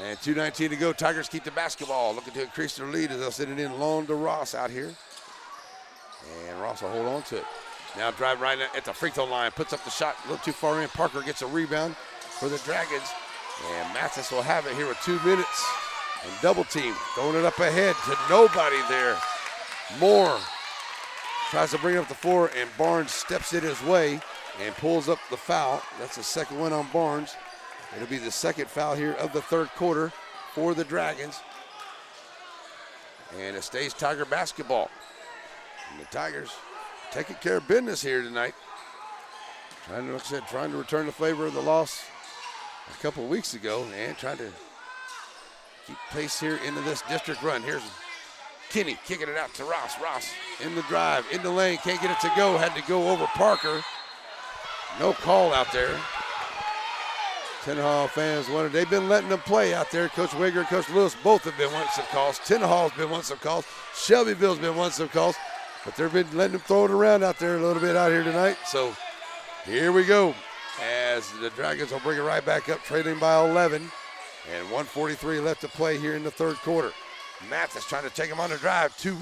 And 2:19 to go. Tigers keep the basketball. Looking to increase their lead as they'll send it in long to Ross out here. And Ross will hold on to it. Now drive right at the free throw line. Puts up the shot a little too far in. Parker gets a rebound for the Dragons. And Mathis will have it here with 2 minutes. And double team. Throwing it up ahead to nobody there. Moore tries to bring it up the floor, and Barnes steps in his way and pulls up the foul. That's the second one on Barnes. It'll be the second foul here of the third quarter for the Dragons. And it stays Tiger basketball. And the Tigers taking care of business here tonight. Trying to, like I said, trying to return the flavor of the loss a couple of weeks ago and trying to keep pace here into this district run. Here's Kinney kicking it out to Ross. Ross in the drive, in the lane, can't get it to go. Had to go over Parker. No call out there. Tenaha fans wanted, they've been letting them play out there. Coach Wager and Coach Lewis both have been wanting some calls. Tenaha's been wanting some calls. Shelbyville's been wanting some calls. But they've been letting them throw it around out there a little bit out here tonight. So here we go as the Dragons will bring it right back up, trailing by 11. And 1:43 left to play here in the third quarter. Mathis trying to take him on the drive. Two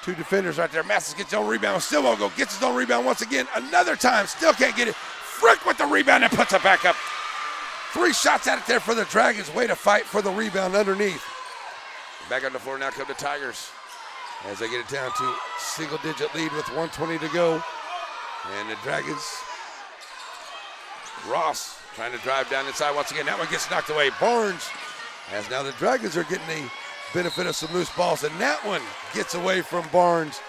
defenders right there. Mathis gets his own rebound, still won't go. Gets his own rebound once again. Another time, still can't get it. Frick with the rebound and puts it back up. 3 shots at it there for the Dragons. Way to fight for the rebound underneath. Back on the floor now come the Tigers as they get it down to single-digit lead with 1:20 to go. And the Dragons, Ross trying to drive down inside once again. That one gets knocked away. Barnes, as now the Dragons are getting the benefit of some loose balls, and that one gets away from Barnes.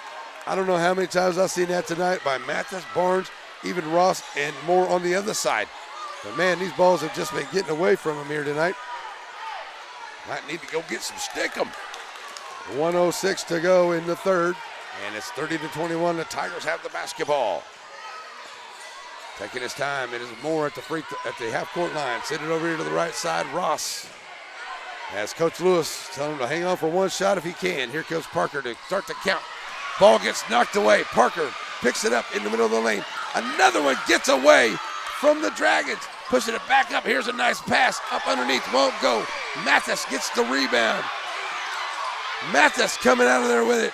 I don't know how many times I've seen that tonight by Mathis, Barnes, even Ross, and more on the other side. But man, these balls have just been getting away from him here tonight. Might need to go get some stickum. 1:06 to go in the third, and it's 30-21. The Tigers have the basketball. Taking his time, it is Moore at the half-court line. Send it over here to the right side. Ross, as Coach Lewis telling him to hang on for one shot if he can. Here comes Parker to start the count. Ball gets knocked away. Parker picks it up in the middle of the lane. Another one gets away from the Dragons. Pushing it back up. Here's a nice pass. Up underneath. Won't go. Mathis gets the rebound. Mathis coming out of there with it.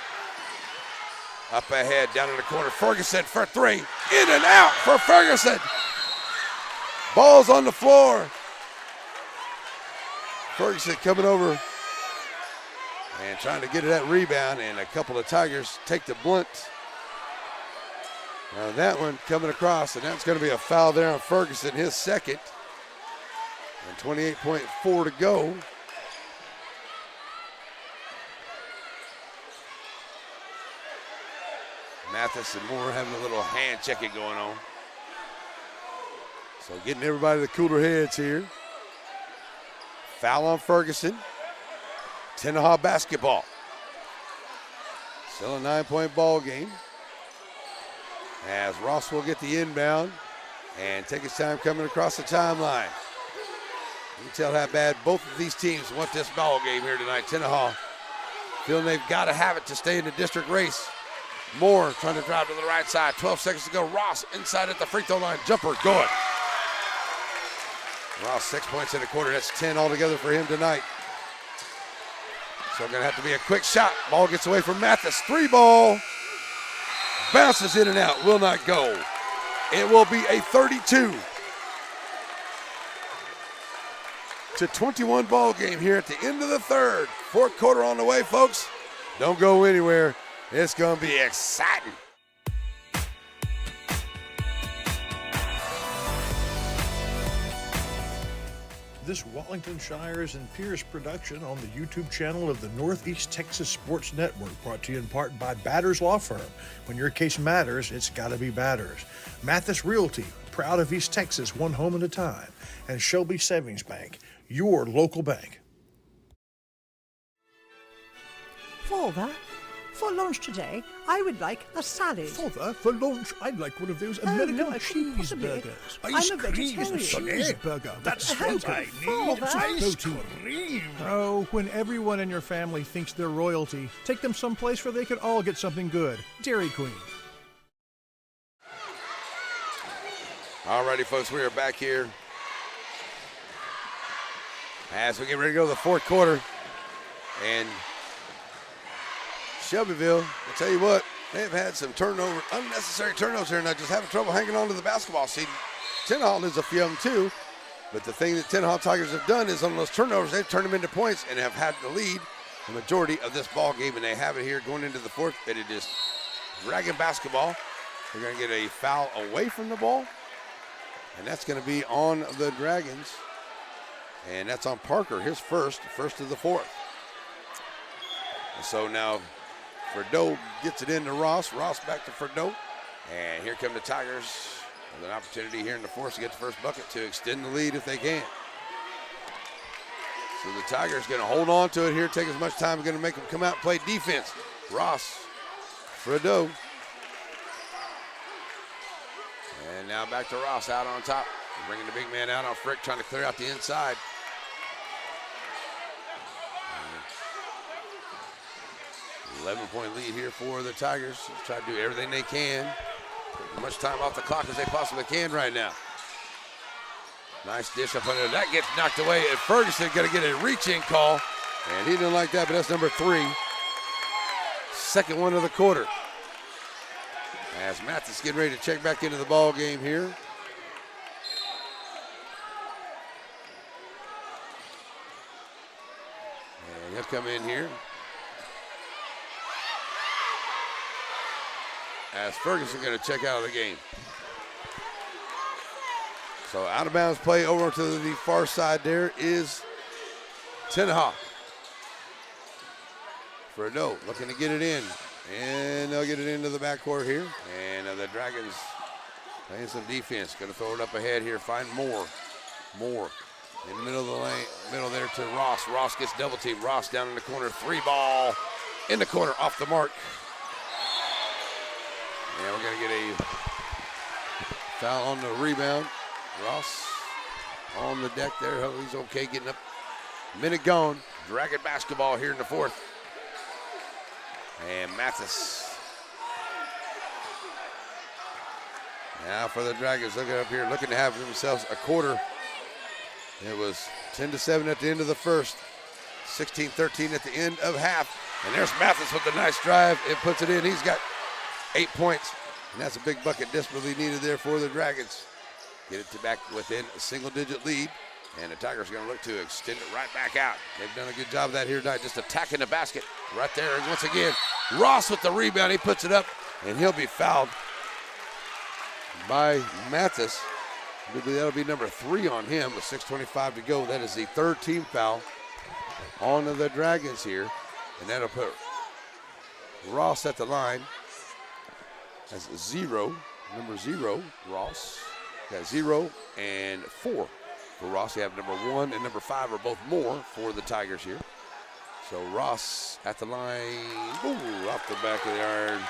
Up ahead, down in the corner. Ferguson for 3. In and out for Ferguson. Ball's on the floor. Ferguson coming over and trying to get that rebound, and a couple of Tigers take the blunt. Now that one coming across, and that's going to be a foul there on Ferguson, his second. And 28.4 to go. Mathis and Moore having a little hand checking going on. So getting everybody to the cooler heads here. Foul on Ferguson. Tenaha basketball. Still a 9-point ball game. As Ross will get the inbound and take his time coming across the timeline. You can tell how bad both of these teams want this ball game here tonight. Tenaha feeling they've got to have it to stay in the district race. Moore trying to drive to the right side. 12 seconds to go. Ross inside at the free throw line. Jumper good. Ross 6 points in the quarter. That's 10 altogether for him tonight. So going to have to be a quick shot. Ball gets away from Mathis. 3 ball. Bounces in and out. Will not go. It will be a 32. 21 ball game here at the end of the third. Fourth quarter on the way, folks. Don't go anywhere. It's going to be exciting. This Wallington Shires and Pierce production on the YouTube channel of the Northeast Texas Sports Network, brought to you in part by Batters Law Firm. When your case matters, it's got to be Batters. Mathis Realty, proud of East Texas, one home at a time. And Shelby Savings Bank, your local bank. Father, for lunch today, I would like a salad. Father, for lunch, I'd like one of those American no, I couldn't possibly. cheeseburgers. I'm a vegetarian. Cheeseburger. That's what I need. Father. Ice cream. Oh, when everyone in your family thinks they're royalty, take them someplace where they can all get something good. Dairy Queen. All righty, folks, we are back here as we get ready to go to the fourth quarter. And Shelbyville, I'll tell you what, they've had some unnecessary turnovers here, and they're just having trouble hanging on to the basketball. See, Tenaha has a few of them too, but the thing that Tenaha Tigers have done is on those turnovers, they've turned them into points and have had the lead the majority of this ball game, and they have it here going into the fourth. It is dragging basketball. They're going to get a foul away from the ball, and that's going to be on the Dragons, and that's on Parker, his first of the fourth. And so now Ferdeau gets it into Ross. Ross back to Ferdeau. And here come the Tigers with an opportunity here in the fourth to get the first bucket to extend the lead if they can. So the Tigers going to hold on to it here, take as much time, going to make them come out and play defense. Ross, Ferdeau. And now back to Ross out on top. Bringing the big man out on Frick, trying to clear out the inside. 11-point lead here for the Tigers. Try to do everything they can. Take as much time off the clock as they possibly can right now. Nice dish up under. That gets knocked away, and Ferguson going to get a reach-in call. And he didn't like that, but that's number 3. Second one of the quarter. As Mathis getting ready to check back into the ball game here. And he'll come in here. As Ferguson going to check out of the game. So out of bounds play over to the far side there is Tenaha. Ferdeau looking to get it in. And they'll get it into the backcourt here. And the Dragons playing some defense. Going to throw it up ahead here. Find Moore. Moore in the middle of the lane. Middle there to Ross. Ross gets double teamed. Ross down in the corner. 3-ball in the corner off the mark. And we're going to get a foul on the rebound. Ross on the deck there. Oh, he's okay getting up. Minute gone. Dragon basketball here in the fourth. And Mathis. Now for the Dragons, looking up here, looking to have themselves a quarter. It was 10-7 at the end of the first. 16-13 at the end of half. And there's Mathis with the nice drive. It puts it in. He's got 8 points, and that's a big bucket desperately needed there for the Dragons. Get it to back within a single-digit lead, and the Tigers are going to look to extend it right back out. They've done a good job of that here tonight, just attacking the basket right there. And once again, Ross with the rebound. He puts it up, and he'll be fouled by Mathis. That'll be number 3 on him with 6:25 to go. That is the third team foul on the Dragons here, and that'll put Ross at the line. That's 0, number 0, Ross. Got 0 and 4 for Ross. You have number 1 and number 5 are both more for the Tigers here. So Ross at the line, ooh, off the back of the iron,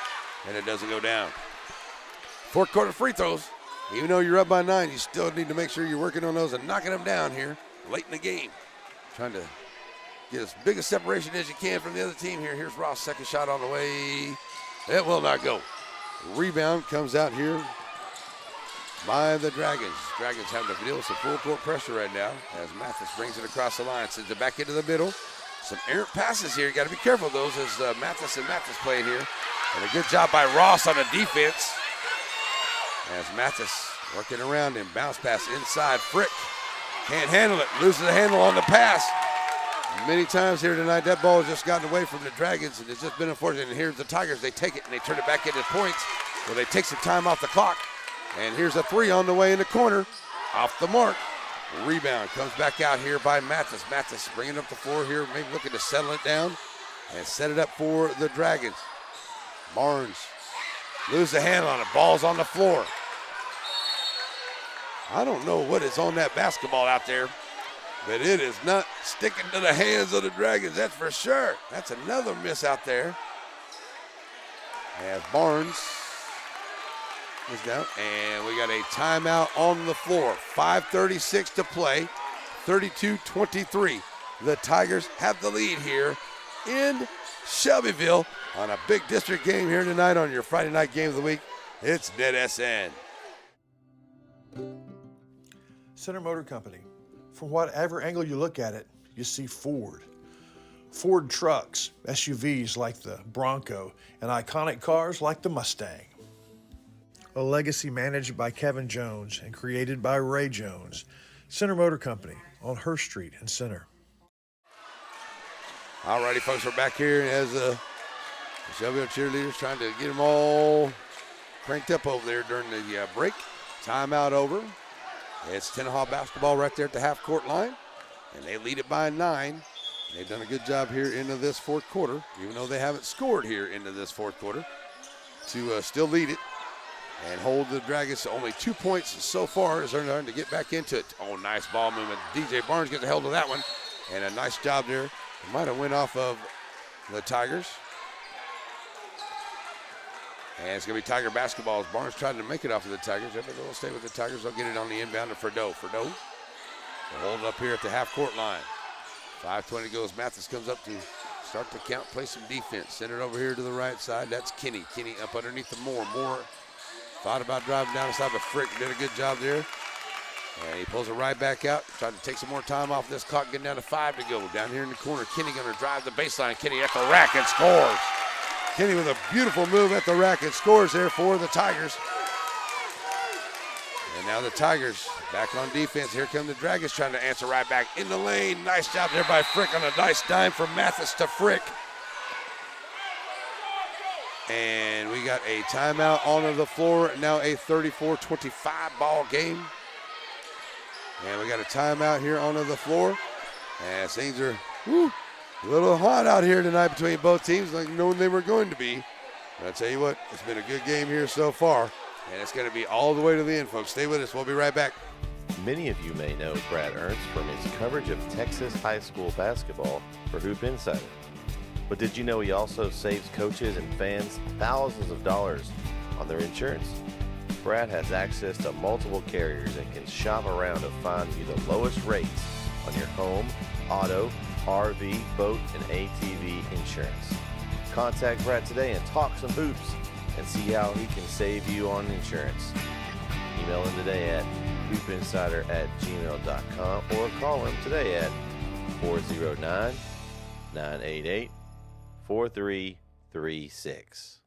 and it doesn't go down. Fourth quarter free throws. Even though you're up by 9, you still need to make sure you're working on those and knocking them down here late in the game. Trying to get as big a separation as you can from the other team here. Here's Ross, second shot on the way. It will not go. Rebound comes out here by the Dragons. Dragons having to deal with some full court pressure right now as Mathis brings it across the line, sends it back into the middle. Some errant passes here. You got to be careful of those as Mathis playing here. And a good job by Ross on the defense as Mathis working around him. Bounce pass inside. Frick Can't handle it. Loses the handle on the pass. Many times here tonight, that ball has just gotten away from the Dragons, and it's just been unfortunate. And here's the Tigers. They take it, and they turn it back into points. Well, they take some time off the clock. And here's a three on the way in the corner. Off the mark. Rebound comes back out here by Mathis. Mathis bringing up the floor here, maybe looking to settle it down and set it up for the Dragons. Barnes loses the handle on it. Ball's on the floor. I don't know what is on that basketball out there, but it is not sticking to the hands of the Dragons, that's for sure. That's another miss out there. As Barnes is down, and we got a timeout on the floor. 5:36 to play, 32-23. The Tigers have the lead here in Shelbyville on a big district game here tonight on your Friday night game of the week. It's NetSN. Center Motor Company. From whatever angle you look at it, you see Ford. Ford trucks, SUVs like the Bronco, and iconic cars like the Mustang. A legacy managed by Kevin Jones and created by Ray Jones. Center Motor Company on Hurst Street in Center. All righty, folks, we're back here as the Shelbyville cheerleaders trying to get them all cranked up over there during the break. Timeout over. It's Tenaha basketball right there at the half-court line, and they lead it by 9. They've done a good job here into this fourth quarter, even though they haven't scored here into this fourth quarter, to still lead it and hold the Dragons to only 2 points so far as they're starting to get back into it. Oh, nice ball movement. DJ Barnes gets a hold of that one, and a nice job there. It might have went off of the Tigers. And it's going to be Tiger basketball as Barnes trying to make it off of the Tigers. They'll stay with the Tigers. They'll get it on the inbound to Ferdo. Ferdo will hold it up here at the half-court line. 5:20 goes. Mathis comes up to start the count, play some defense. Send it over here to the right side. That's Kenny. Kenny up underneath the Moore. Moore thought about driving down the side, but Frick did a good job there. And he pulls it right back out. Trying to take some more time off this clock. Getting down to 5 to go. Down here in the corner, Kenny going to drive the baseline. Kenny at the rack and scores. Kenny with a beautiful move at the rack and scores there for the Tigers. And now the Tigers back on defense. Here come the Dragons trying to answer right back in the lane. Nice job there by Frick on a nice dime from Mathis to Frick. And we got a timeout on the floor. Now a 34-25 ball game. And we got a timeout here on the floor. And things are a little hot out here tonight between both teams, like knowing they were going to be. But I tell you what, it's been a good game here so far. And it's going to be all the way to the end, folks. Stay with us. We'll be right back. Many of you may know Brad Ernst from his coverage of Texas high school basketball for Hoop Insider. But did you know he also saves coaches and fans thousands of dollars on their insurance? Brad has access to multiple carriers and can shop around to find you the lowest rates on your home, auto, RV, boat, and ATV insurance. Contact Brad today and talk some hoops and see how he can save you on insurance. Email him today at hoopinsider@gmail.com or call him today at 409-988-4336.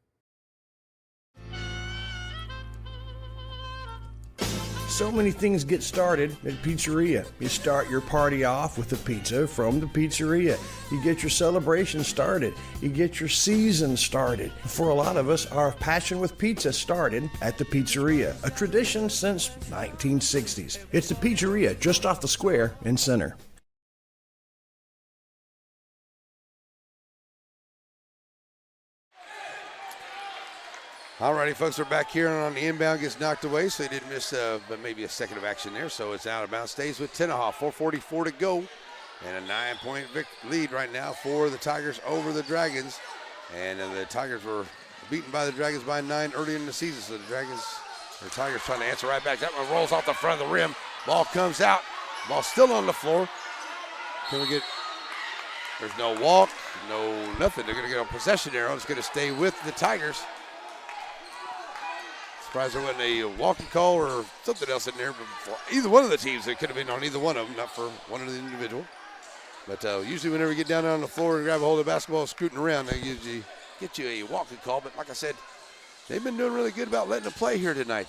So many things get started at Pizzeria. You start your party off with a pizza from the pizzeria. You get your celebration started. You get your season started. For a lot of us, our passion with pizza started at the Pizzeria, a tradition since 1960s. It's the Pizzeria just off the square in Center. All righty, folks, we're back here on the inbound. Gets knocked away, so he didn't miss but maybe a second of action there. So it's out of bounds. Stays with Tenaha. 4:44 to go. And a 9-point lead right now for the Tigers over the Dragons. And the Tigers were beaten by the Dragons by 9 early in the season. So the Tigers trying to answer right back. That one rolls off the front of the rim. Ball comes out. Ball still on the floor. Can we get... There's no walk, no nothing. They're going to get a possession arrow. It's going to stay with the Tigers. Surprised there wasn't a walking call or something else in there for either one of the teams. It could have been on either one of them, not for one of the individual. But usually whenever you get down on the floor and grab a hold of the basketball scooting around, they usually get you a walking call. But like I said, they've been doing really good about letting them play here tonight.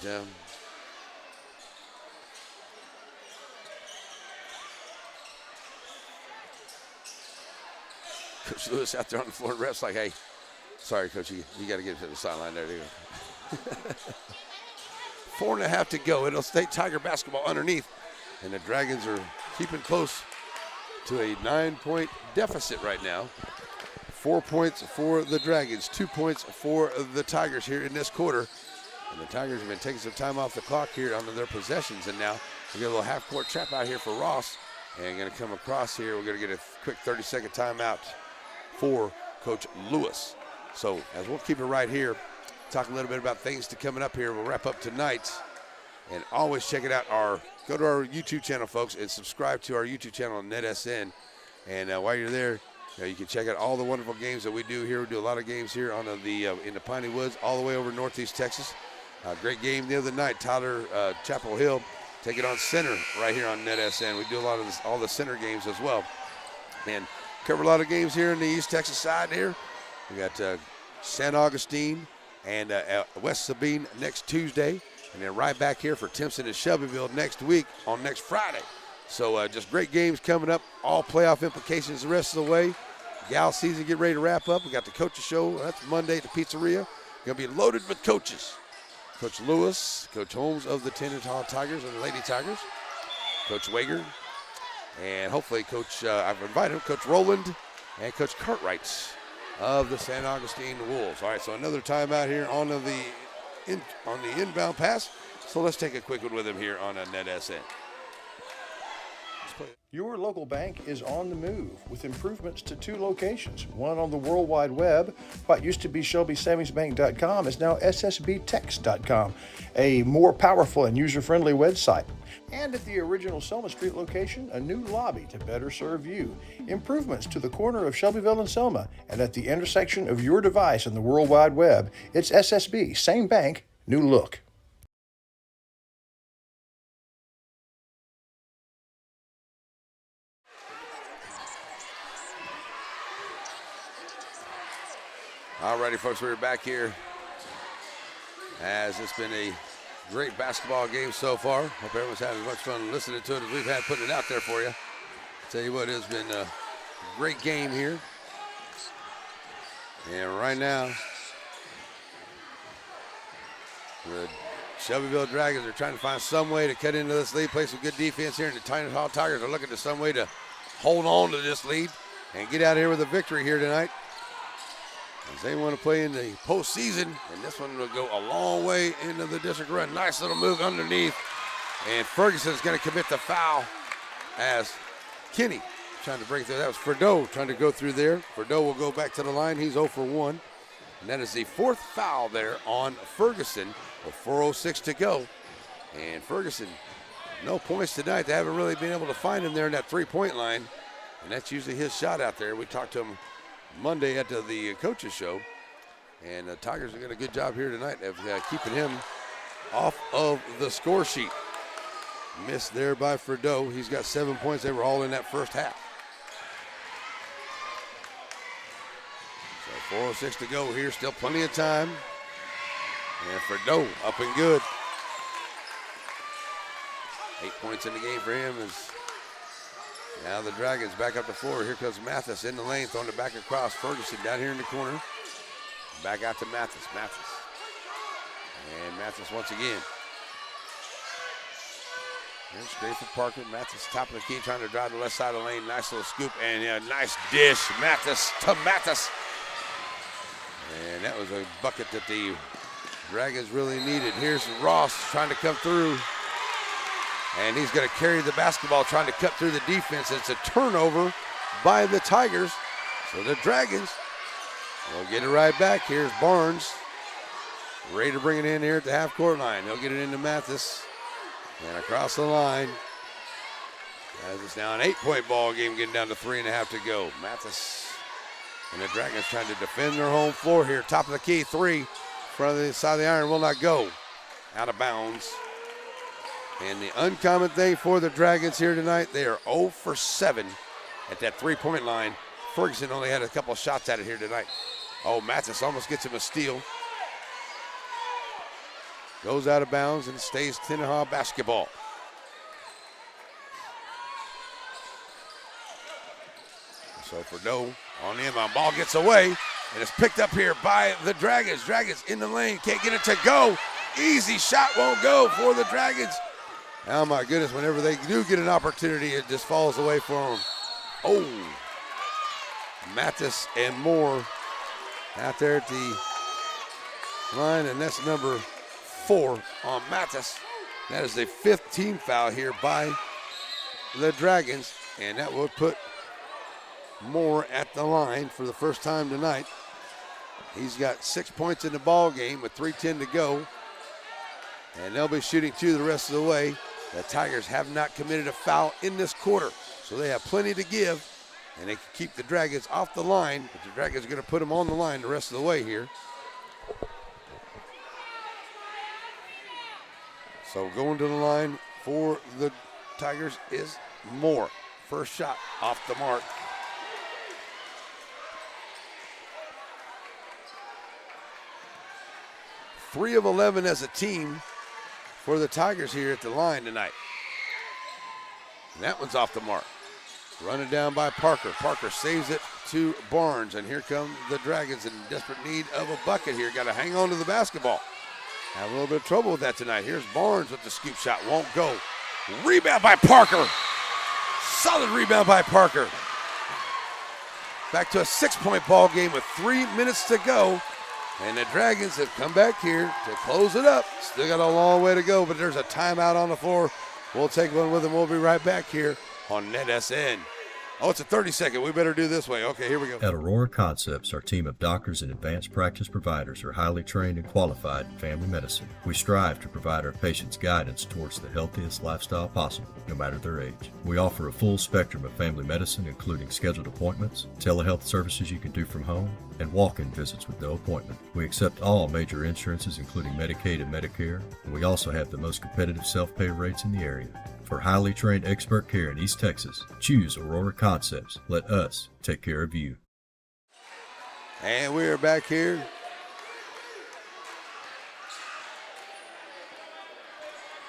Coach Lewis out there on the floor. And ref's like, hey, sorry, Coach, you got to get to the sideline there. 4.5 to go. It'll stay Tiger basketball underneath. And the Dragons are keeping close to a 9-point deficit right now. 4 points for the Dragons, 2 points for the Tigers here in this quarter. And the Tigers have been taking some time off the clock here on their possessions. And now we get a little half-court trap out here for Ross. And going to come across here. We're going to get a quick 30-second timeout for Coach Lewis. So as we'll keep it right here, talk a little bit about things to coming up here. We'll wrap up tonight. And always check it out. Go to our YouTube channel, folks, and subscribe to our YouTube channel, NetSN. And while you're there, you can check out all the wonderful games that we do here. We do a lot of games here on in the Piney Woods, all the way over Northeast Texas. Great game the other night. Tyler Chapel Hill taking on Center right here on NetSN. We do a lot of all the Center games as well. And cover a lot of games here in the East Texas side here. We got San Augustine and West Sabine next Tuesday. And then right back here for Timpson and Shelbyville next week on next Friday. So just great games coming up, all playoff implications the rest of the way. Gal season get ready to wrap up. We got the coaches show. That's Monday at the pizzeria. Going to be loaded with coaches. Coach Lewis, Coach Holmes of the Tenaha Tigers and the Lady Tigers, Coach Wager, and hopefully I've invited him, Coach Rowland and Coach Cartwright of the San Augustine Wolves. All right, so another timeout here on the inbound pass. So let's take a quick one with him here on a NetSN. Your local bank is on the move with improvements to 2 locations. One on the World Wide Web. What used to be ShelbySavingsBank.com is now SSBTex.com, a more powerful and user-friendly website. And at the original Selma Street location, a new lobby to better serve you. Improvements to the corner of Shelbyville and Selma, and at the intersection of your device and the World Wide Web, it's SSB, same bank, new look. Alrighty, folks, we're back here as it's been a great basketball game so far. Hope everyone's having as much fun listening to it as we've had putting it out there for you. Tell you what, it's been a great game here. And right now, the Shelbyville Dragons are trying to find some way to cut into this lead, play some good defense here, and the Tenaha Tigers are looking for some way to hold on to this lead and get out here with a victory here tonight. As they want to play in the postseason, and this one will go a long way into the district run. Nice little move underneath, and Ferguson's going to commit the foul as Kenny trying to break through. That was Ferdeau trying to go through there. Ferdeau will go back to the line. He's 0 for 1, and that is the 4th foul there on Ferguson with 4:06 to go. And Ferguson, no points tonight. They haven't really been able to find him there in that three-point line, and that's usually his shot out there. We talked to him Monday at the coaches show, and the Tigers are doing a good job here tonight of keeping him off of the score sheet. Missed there by Ferdeau. He's got 7 points. They were all in that first half. So 4:06 to go here, still plenty of time. And Ferdeau up and good. 8 points in the game for him as now the Dragons back up the floor. Here comes Mathis in the lane, throwing it back across. Ferguson down here in the corner. Back out to Mathis. And Mathis once again. And straight for Parker. Mathis top of the key, trying to drive the left side of the lane. Nice little scoop, and yeah, nice dish. Mathis to Mathis. And that was a bucket that the Dragons really needed. Here's Ross trying to come through. And he's going to carry the basketball, trying to cut through the defense. It's a turnover by the Tigers. So the Dragons will get it right back. Here's Barnes, ready to bring it in here at the half-court line. They'll get it into Mathis. And across the line. As it's now an 8-point ball game, getting down to 3.5 to go. Mathis and the Dragons trying to defend their home floor here. Top of the key, 3. Front of the side of the iron will not go. Out of bounds. And the uncommon thing for the Dragons here tonight, they are 0 for 7 at that three-point line. Ferguson only had a couple of shots at it here tonight. Oh, Mathis almost gets him a steal. Goes out of bounds and stays Tenaha basketball. So Fredo on the inbound, ball gets away, and it's picked up here by the Dragons. Dragons in the lane, can't get it to go. Easy shot won't go for the Dragons. Oh my goodness, whenever they do get an opportunity, it just falls away for them. Oh, Mathis and Moore out there at the line, and that's number 4 on Mathis. That is the 5th team foul here by the Dragons, and that will put Moore at the line for the first time tonight. He's got 6 points in the ball game with 3:10 to go, and they'll be shooting 2 the rest of the way. The Tigers have not committed a foul in this quarter, so they have plenty to give, and they can keep the Dragons off the line, but the Dragons are going to put them on the line the rest of the way here. So going to the line for the Tigers is Moore. First shot off the mark. Three of 11 as a team for the Tigers here at the line tonight. And that one's off the mark. Running down by Parker. Parker saves it to Barnes, and here come the Dragons in desperate need of a bucket here. Got to hang on to the basketball. Have a little bit of trouble with that tonight. Here's Barnes with the scoop shot. Won't go. Rebound by Parker. Solid rebound by Parker. Back to a 6-point ball game with 3 minutes to go. And the Dragons have come back here to close it up. Still got a long way to go, but there's a timeout on the floor. We'll take one with them. We'll be right back here on NetSN. Oh, it's a 30-second. We better do this way. Okay, here we go. At Aurora Concepts, our team of doctors and advanced practice providers are highly trained and qualified in family medicine. We strive to provide our patients guidance towards the healthiest lifestyle possible, no matter their age. We offer a full spectrum of family medicine, including scheduled appointments, telehealth services you can do from home, and walk-in visits with no appointment. We accept all major insurances, including Medicaid and Medicare, and we also have the most competitive self-pay rates in the area. For highly trained expert care in East Texas, choose Aurora Concepts. Let us take care of you. And we are back here.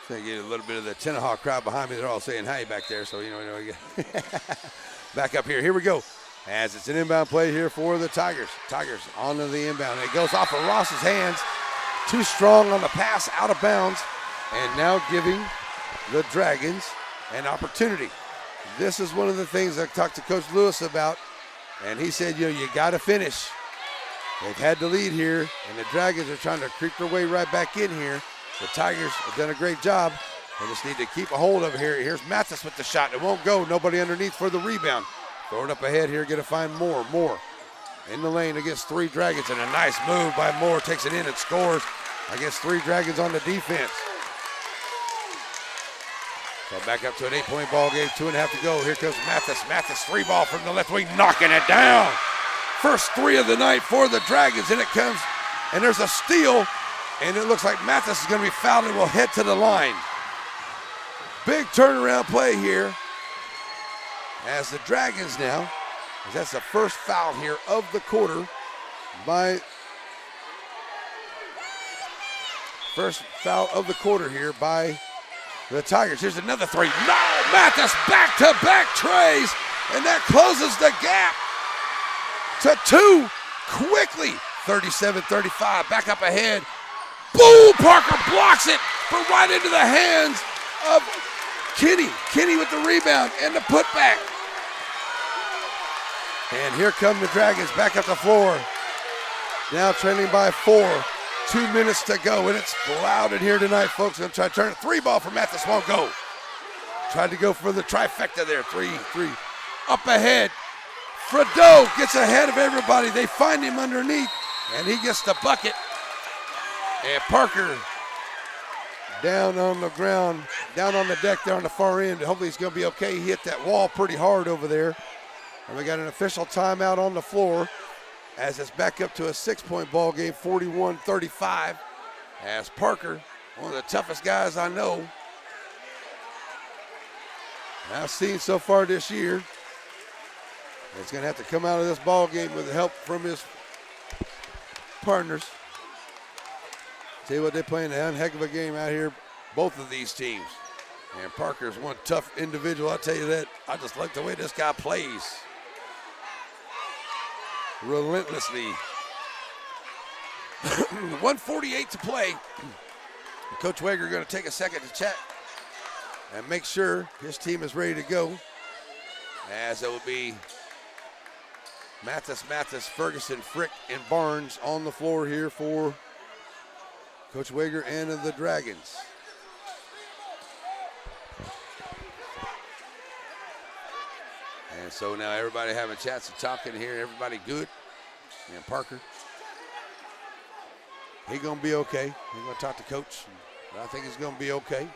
So you get a little bit of the Tenaha crowd behind me. They're all saying hi back there, so you know. Back up here. Here we go. As it's an inbound play here for the Tigers. Tigers onto the inbound. It goes off of Ross's hands. Too strong on the pass, out of bounds, and now giving the Dragons an opportunity. This is one of the things I talked to Coach Lewis about, and he said, you got to finish. They've had the lead here, and the Dragons are trying to creep their way right back in here. The Tigers have done a great job. They just need to keep a hold of it here. Here's Mathis with the shot. It won't go. Nobody underneath for the rebound. Throw it up ahead here. Going to find Moore. Moore in the lane against 3 Dragons, and a nice move by Moore. Takes it in and scores against 3 Dragons on the defense. So back up to an 8-point ball game, 2.5 to go. Here comes Mathis. Mathis, 3 ball from the left wing, knocking it down. First 3 of the night for the Dragons, and it comes, and there's a steal, and it looks like Mathis is going to be fouled and will head to the line. Big turnaround play here as the Dragons now, as that's the first foul here of the quarter by, first foul of the quarter here by the Tigers. Here's another 3. No, Mathis back-to-back trays, and that closes the gap to 2 quickly. 37-35, back up ahead. Boom, Parker blocks it, but right into the hands of Kenny. Kenny with the rebound and the putback. And here come the Dragons back up the floor. Now trailing by 4. 2 minutes to go, and it's clouded here tonight, folks. Gonna try to turn it. 3 ball for Mathis, won't go. Tried to go for the trifecta there. 3. Up ahead. Fredo gets ahead of everybody. They find him underneath, and he gets the bucket. And Parker down on the ground, down on the deck there on the far end. Hopefully he's gonna be okay. He hit that wall pretty hard over there. And we got an official timeout on the floor, as it's back up to a 6-point ball game, 41-35, as Parker, one of the toughest guys I know, I've seen so far this year, is going to have to come out of this ball game with the help from his partners. Tell you what, they're playing a heck of a game out here, both of these teams. And Parker's one tough individual, I'll tell you that. I just like the way this guy plays. relentlessly. 1:48 to play. Coach Wager going to take a second to chat and make sure his team is ready to go, as it will be Mathis, Ferguson, Frick, and Barnes on the floor here for Coach Wager and the Dragons. And so now everybody having chats and talking here. Everybody good. And Parker, he gonna be okay. He's gonna talk to coach. I think he's gonna be okay.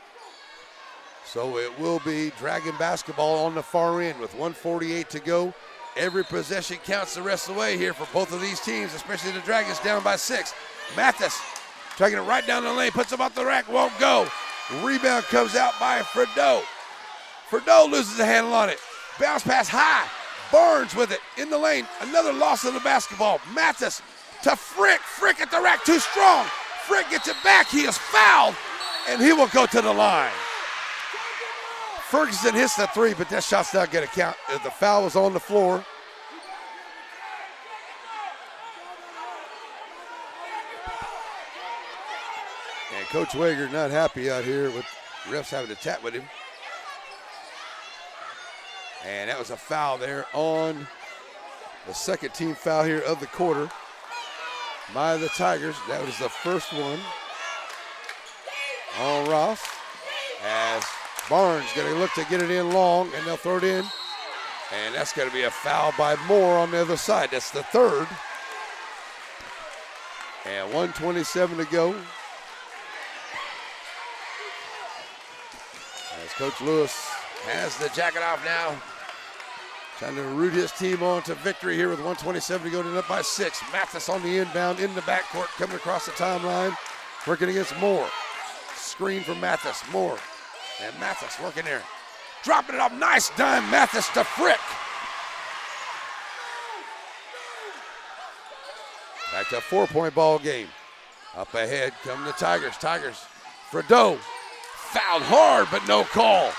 So it will be Dragon basketball on the far end with 1:48 to go. Every possession counts the rest of the way here for both of these teams, especially the Dragons down by 6. Mathis taking it right down the lane, puts him off the rack, won't go. Rebound comes out by Fredo. Fredo loses the handle on it. Bounce pass high. Barnes with it in the lane. Another loss of the basketball. Mathis to Frick. Frick at the rack, too strong. Frick gets it back. He is fouled, and he will go to the line. Ferguson hits the 3, but that shot's not going to count. The foul was on the floor. And Coach Wager not happy out here with refs having a chat with him. And that was a foul there on the second team foul here of the quarter by the Tigers. That was the first one on Ross, as Barnes going to look to get it in long, and they'll throw it in. And that's going to be a foul by Moore on the other side. That's the third. And 1:27 to go. As Coach Lewis has the jacket off now, trying to root his team on to victory here with 1:27 to go, and up by 6. Mathis on the inbound in the backcourt, coming across the timeline, working against Moore. Screen from Mathis. Moore. And Mathis working there. Dropping it off. Nice dime. Mathis to Frick. Back to a 4-point ball game. Up ahead come the Tigers. Tigers. Fredo. Fouled hard, but no call.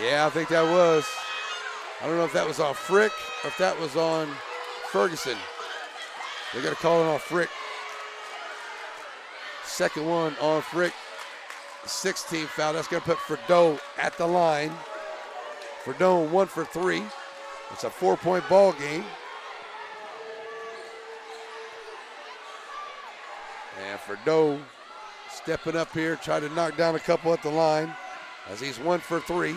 Yeah, I think that was. I don't know if that was on Frick or if that was on Ferguson. They're going to call it on Frick. Second one on Frick. 16th foul. That's going to put Fredo at the line. Fredo 1 for 3. It's a 4-point ball game. And Fredo stepping up here, trying to knock down a couple at the line as he's 1 for 3.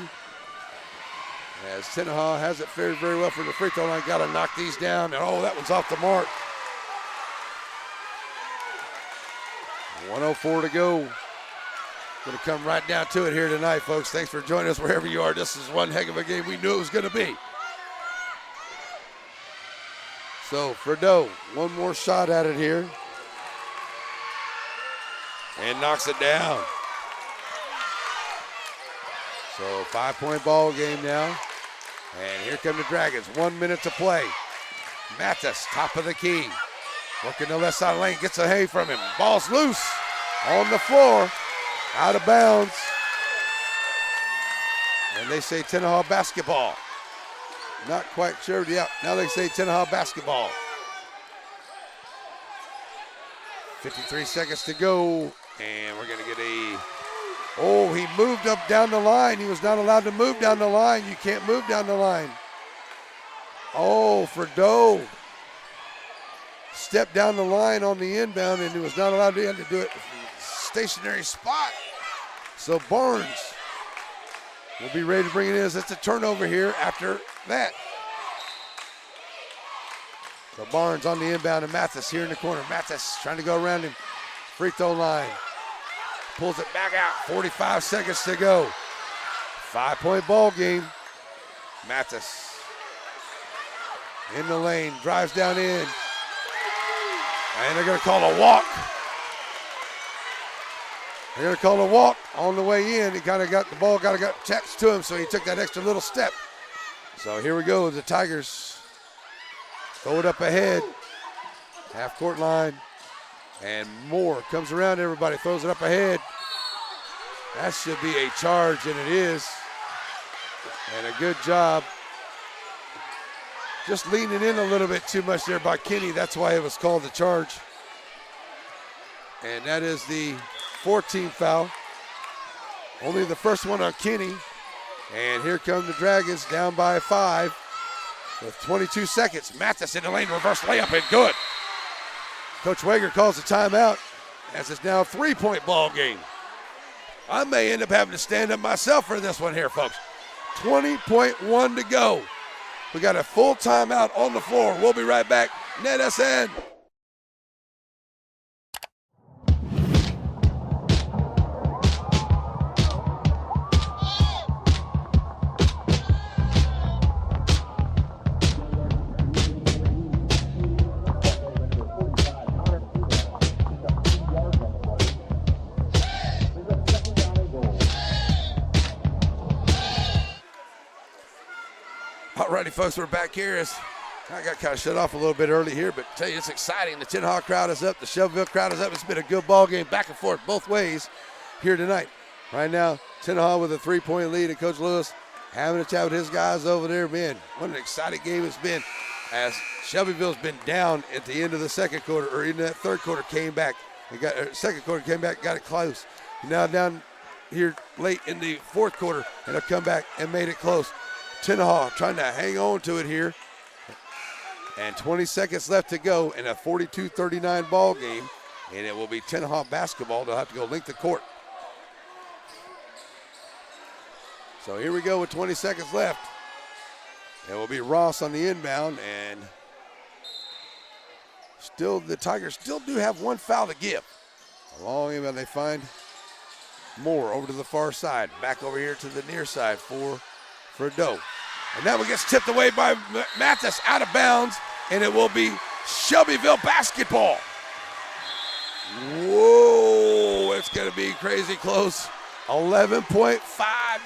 As Tenaha has it fared very well from the free throw line. Got to knock these down. And oh, that one's off the mark. 1:04 to go. Going to come right down to it here tonight, folks. Thanks for joining us wherever you are. This is one heck of a game we knew it was going to be. So, Fredo, one more shot at it here. And knocks it down. So, 5-point ball game now. And here come the Dragons. 1 minute to play. Mathis, top of the key. Working the left side of the lane. Gets a hay from him. Ball's loose on the floor. Out of bounds. And they say Tenaha basketball. Not quite sure. Yeah, now they say Tenaha basketball. 53 seconds to go. And we're going to get a... Oh, he moved up down the line. He was not allowed to move down the line. You can't move down the line. Oh, Fredo stepped down the line on the inbound, and he was not allowed to do it from a stationary spot. So Barnes will be ready to bring it in as it's a turnover here after that. So Barnes on the inbound, and Mathis here in the corner. Mathis trying to go around him. Free throw line. Pulls it back out. 45 seconds to go. 5-point ball game. Mathis in the lane. Drives down in. And they're going to call a walk. They're going to call a walk on the way in. He kind of got the ball, got attached to him, so he took that extra little step. So here we go. The Tigers throw it up ahead. Half-court line. And Moore comes around everybody, throws it up ahead. That should be a charge, and it is. And a good job just leaning in a little bit too much there by Kenny. That's why it was called the charge. And that is the 14th foul. Only the first one on Kenny. And here come the Dragons down by 5 with 22 seconds. Mathis in the lane, reverse layup, and good. Coach Wager calls a timeout as it's now a 3-point ball game. I may end up having to stand up myself for this one here, folks. 20.1 to go. We got a full timeout on the floor. We'll be right back. Net SN. Alrighty, folks, we're back here. I got kind of shut off a little bit early here, but tell you it's exciting. The Tenaha crowd is up. The Shelbyville crowd is up. It's been a good ball game, back and forth both ways here tonight. Right now, Tenaha with a 3-point lead, and Coach Lewis having a chat with his guys over there. Man, what an exciting game it's been as Shelbyville's been down at the end of the second quarter, or in that third quarter, came back. Second quarter came back, got it close. Now down here late in the fourth quarter, and have come back and made it close. Tenaha trying to hang on to it here. And 20 seconds left to go in a 42-39 ball game. And it will be Tenaha basketball. They'll have to go length the court. So here we go with 20 seconds left. It will be Ross on the inbound. And still, the Tigers still do have one foul to give. A long inbound. They find Moore over to the far side. Back over here to the near side for Doe. And that one gets tipped away by Mathis out of bounds, and it will be Shelbyville basketball. Whoa, it's going to be crazy close. 11.5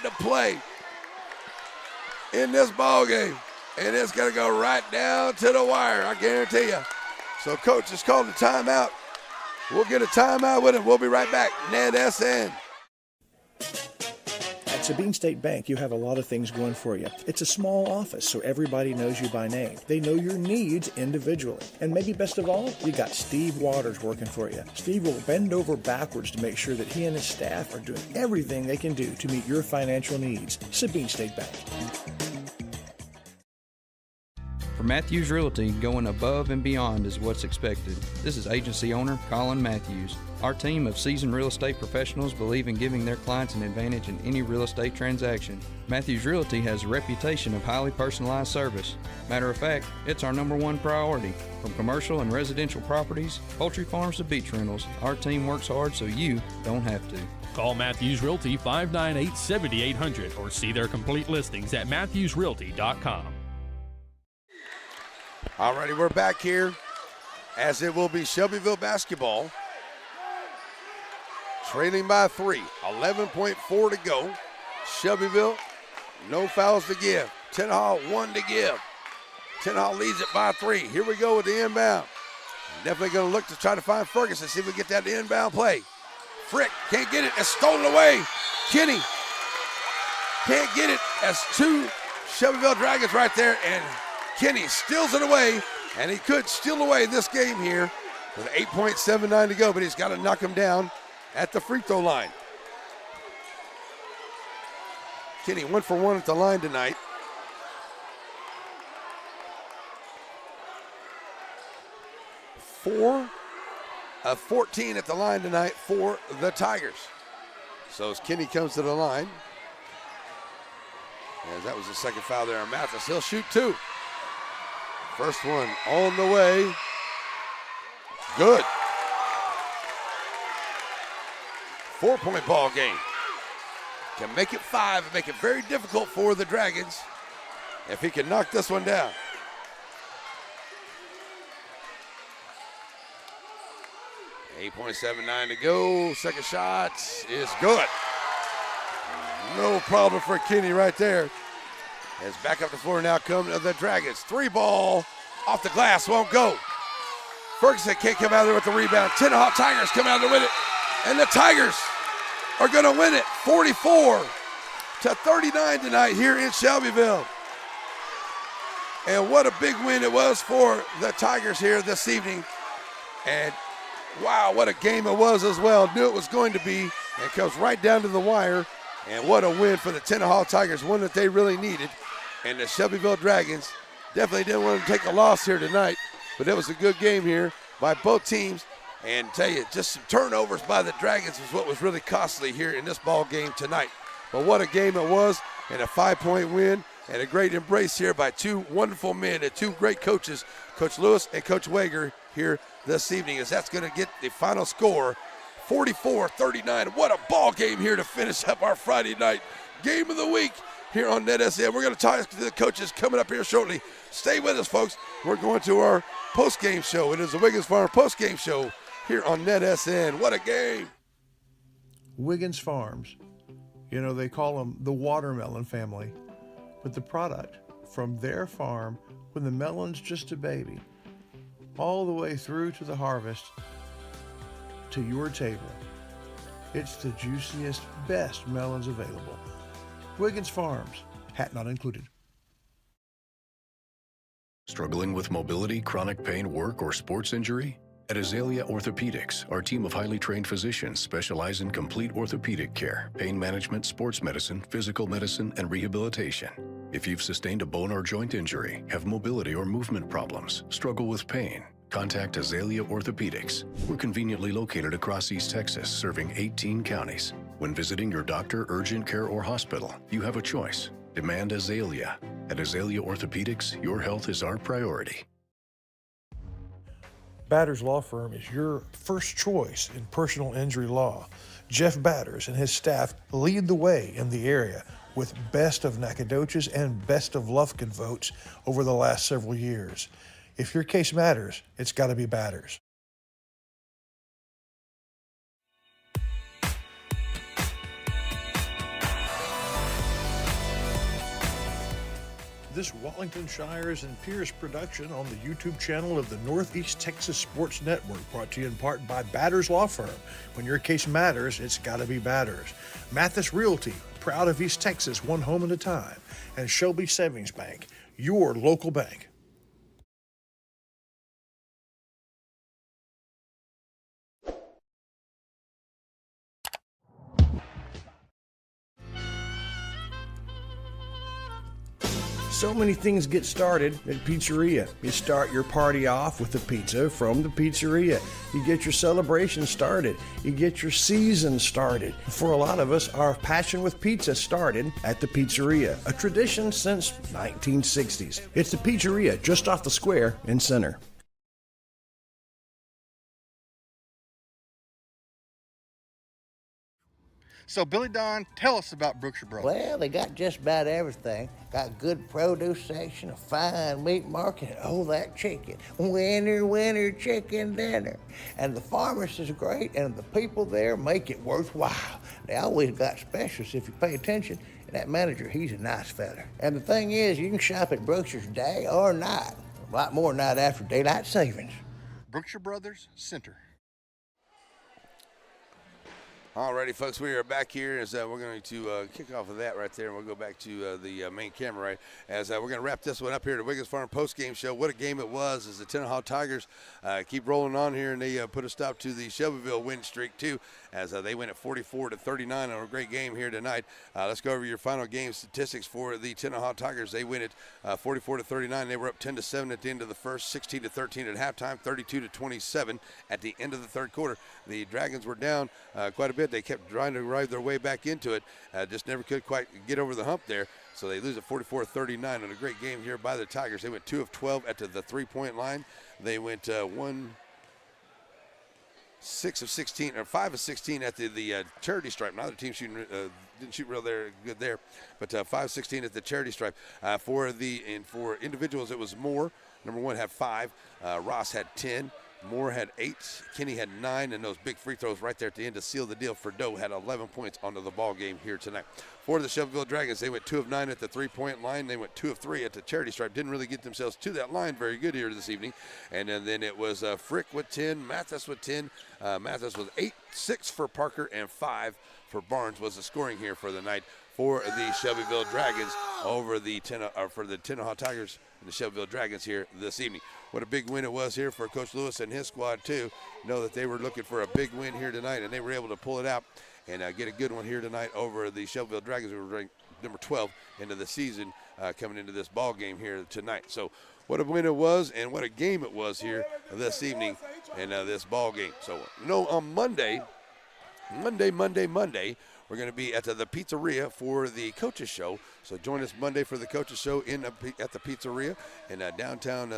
to play in this ball game, and it's going to go right down to the wire, I guarantee you. So Coach just called a timeout. We'll get a timeout with him. We'll be right back. Ned SN. At Sabine State Bank, you have a lot of things going for you. It's a small office, so everybody knows you by name. They know your needs individually. And maybe best of all, you got Steve Waters working for you. Steve will bend over backwards to make sure that he and his staff are doing everything they can do to meet your financial needs. Sabine State Bank. For Matthews Realty, going above and beyond is what's expected. This is agency owner Colin Matthews. Our team of seasoned real estate professionals believe in giving their clients an advantage in any real estate transaction. Matthews Realty has a reputation of highly personalized service. Matter of fact, it's our #1 priority. From commercial and residential properties, poultry farms to beach rentals, our team works hard so you don't have to. Call Matthews Realty 598-7800 or see their complete listings at matthewsrealty.com. All righty, we're back here as it will be Shelbyville basketball. Trailing by 3, 11.4 to go. Shelbyville, no fouls to give. Tenaha, 1 to give. Tenaha leads it by 3. Here we go with the inbound. Definitely going to look to try to find Ferguson, see if we get that inbound play. Frick can't get it. It's stolen away. Kenny can't get it. As 2 Shelbyville Dragons right there, and Kenny steals it away, and he could steal away this game here with 8.79 to go, but he's got to knock him down at the free throw line. Kenny 1 for 1 at the line tonight. Four of 14 at the line tonight for the Tigers. So as Kenny comes to the line, as that was the second foul there on Mathis, he'll shoot 2. First one on the way. Good. 4-point ball game. Can make it 5 and make it very difficult for the Dragons if he can knock this one down. $8.79 to go. Second shot is good. No problem for Kenny right there. As back up the floor now come the Dragons. 3-ball off the glass, won't go. Ferguson can't come out of there with the rebound. Tenaha Tigers come out there with it. And the Tigers are going to win it 44 to 39 tonight here in Shelbyville. And what a big win it was for the Tigers here this evening. And wow, what a game it was as well. Knew it was going to be. It comes right down to the wire. And what a win for the Tenaha Tigers, one that they really needed. And the Shelbyville Dragons definitely didn't want to take a loss here tonight. But it was a good game here by both teams. And tell you, just some turnovers by the Dragons was what was really costly here in this ball game tonight. But what a game it was, and a 5-point win, and a great embrace here by two wonderful men and two great coaches, Coach Lewis and Coach Wager here this evening, as that's going to get the final score, 44-39. What a ball game here to finish up our Friday night game of the week here on NetSN. We're going to talk to the coaches coming up here shortly. Stay with us, folks. We're going to our post-game show. It is the Wiggins Farm post-game show here on NetSN. What a game. Wiggins Farms. You know, they call them the watermelon family. But the product from their farm, when the melon's just a baby, all the way through to the harvest, to your table. It's the juiciest, best melons available. Wiggins Farms, hat not included. Struggling with mobility, chronic pain, work, or sports injury? At Azalea Orthopedics, our team of highly trained physicians specialize in complete orthopedic care, pain management, sports medicine, physical medicine, and rehabilitation. If you've sustained a bone or joint injury, have mobility or movement problems, struggle with pain, contact Azalea Orthopedics. We're conveniently located across East Texas, serving 18 counties. When visiting your doctor, urgent care, or hospital, you have a choice. Demand Azalea. At Azalea Orthopedics, your health is our priority. Batters Law Firm is your first choice in personal injury law. Jeff Batters and his staff lead the way in the area with best of Nacogdoches and best of Lufkin votes over the last several years. If your case matters, it's got to be Batters. This Wallington Shires and Pierce production on the YouTube channel of the Northeast Texas Sports Network, brought to you in part by Batters Law Firm. When your case matters, it's got to be Batters. Mathis Realty, proud of East Texas, one home at a time. And Shelby Savings Bank, your local bank. So many things get started at Pizzeria. You start your party off with a pizza from the pizzeria. You get your celebration started. You get your season started. For a lot of us, our passion with pizza started at the Pizzeria, a tradition since 1960s. It's the Pizzeria just off the square in Center. So, Billy Don, tell us about Brookshire Brothers. Well, they got just about everything. Got good produce section, a fine meat market, and oh, that chicken. Winner, chicken dinner. And the pharmacist is great, and the people there make it worthwhile. They always got specials if you pay attention. And that manager, he's a nice fella. And the thing is, you can shop at Brookshire's day or night. A lot more night after daylight savings. Brookshire Brothers Center. Alrighty, folks, we are back here as we're going to kick off of that right there, and we'll go back to the main camera, right, as we're going to wrap this one up here at the Wiggins Farm post-game show. What a game it was as the Tenaha Tigers keep rolling on here, and they put a stop to the Shelbyville win streak, too, as they win at 44-39 on a great game here tonight. Let's go over your final game statistics for the Tenaha Tigers. They win it 44-39. They were up 10-7 at the end of the first, 16-13 at halftime, 32-27 at the end of the third quarter. The Dragons were down quite a bit. They kept trying to ride their way back into it, just never could quite get over the hump there. So they lose at 44-39 on a great game here by the Tigers. They went 2 of 12 at the three-point line. They went 6 of 16 or 5 of 16 at the charity stripe. Neither team didn't shoot real good there, but 5 of 16 at the charity stripe. For individuals, it was Moore. Number 1 had 5. Ross had 10. Moore had 8, Kenny had 9, and those big free throws right there at the end to seal the deal for Doe had 11 points onto the ball game here tonight. For the Shelbyville Dragons, they went 2 of 9 at the three-point line. They went 2 of 3 at the charity stripe. Didn't really get themselves to that line very good here this evening. And then it was Frick with 10, Mathis with 10. Mathis was 8, 6 for Parker, and 5 for Barnes was the scoring here for the night for the Shelbyville Dragons over the for the Tenaha Tigers and the Shelbyville Dragons here this evening. What a big win it was here for Coach Lewis and his squad too. Know that they were looking for a big win here tonight, and they were able to pull it out and get a good one here tonight over the Shelbyville Dragons, who were ranked number 12 into the season coming into this ball game here tonight. So what a win it was, and what a game it was here this evening in this ball game. So on Monday, we're going to be at the pizzeria for the coaches show. So join us Monday for the coaches show at the pizzeria in downtown,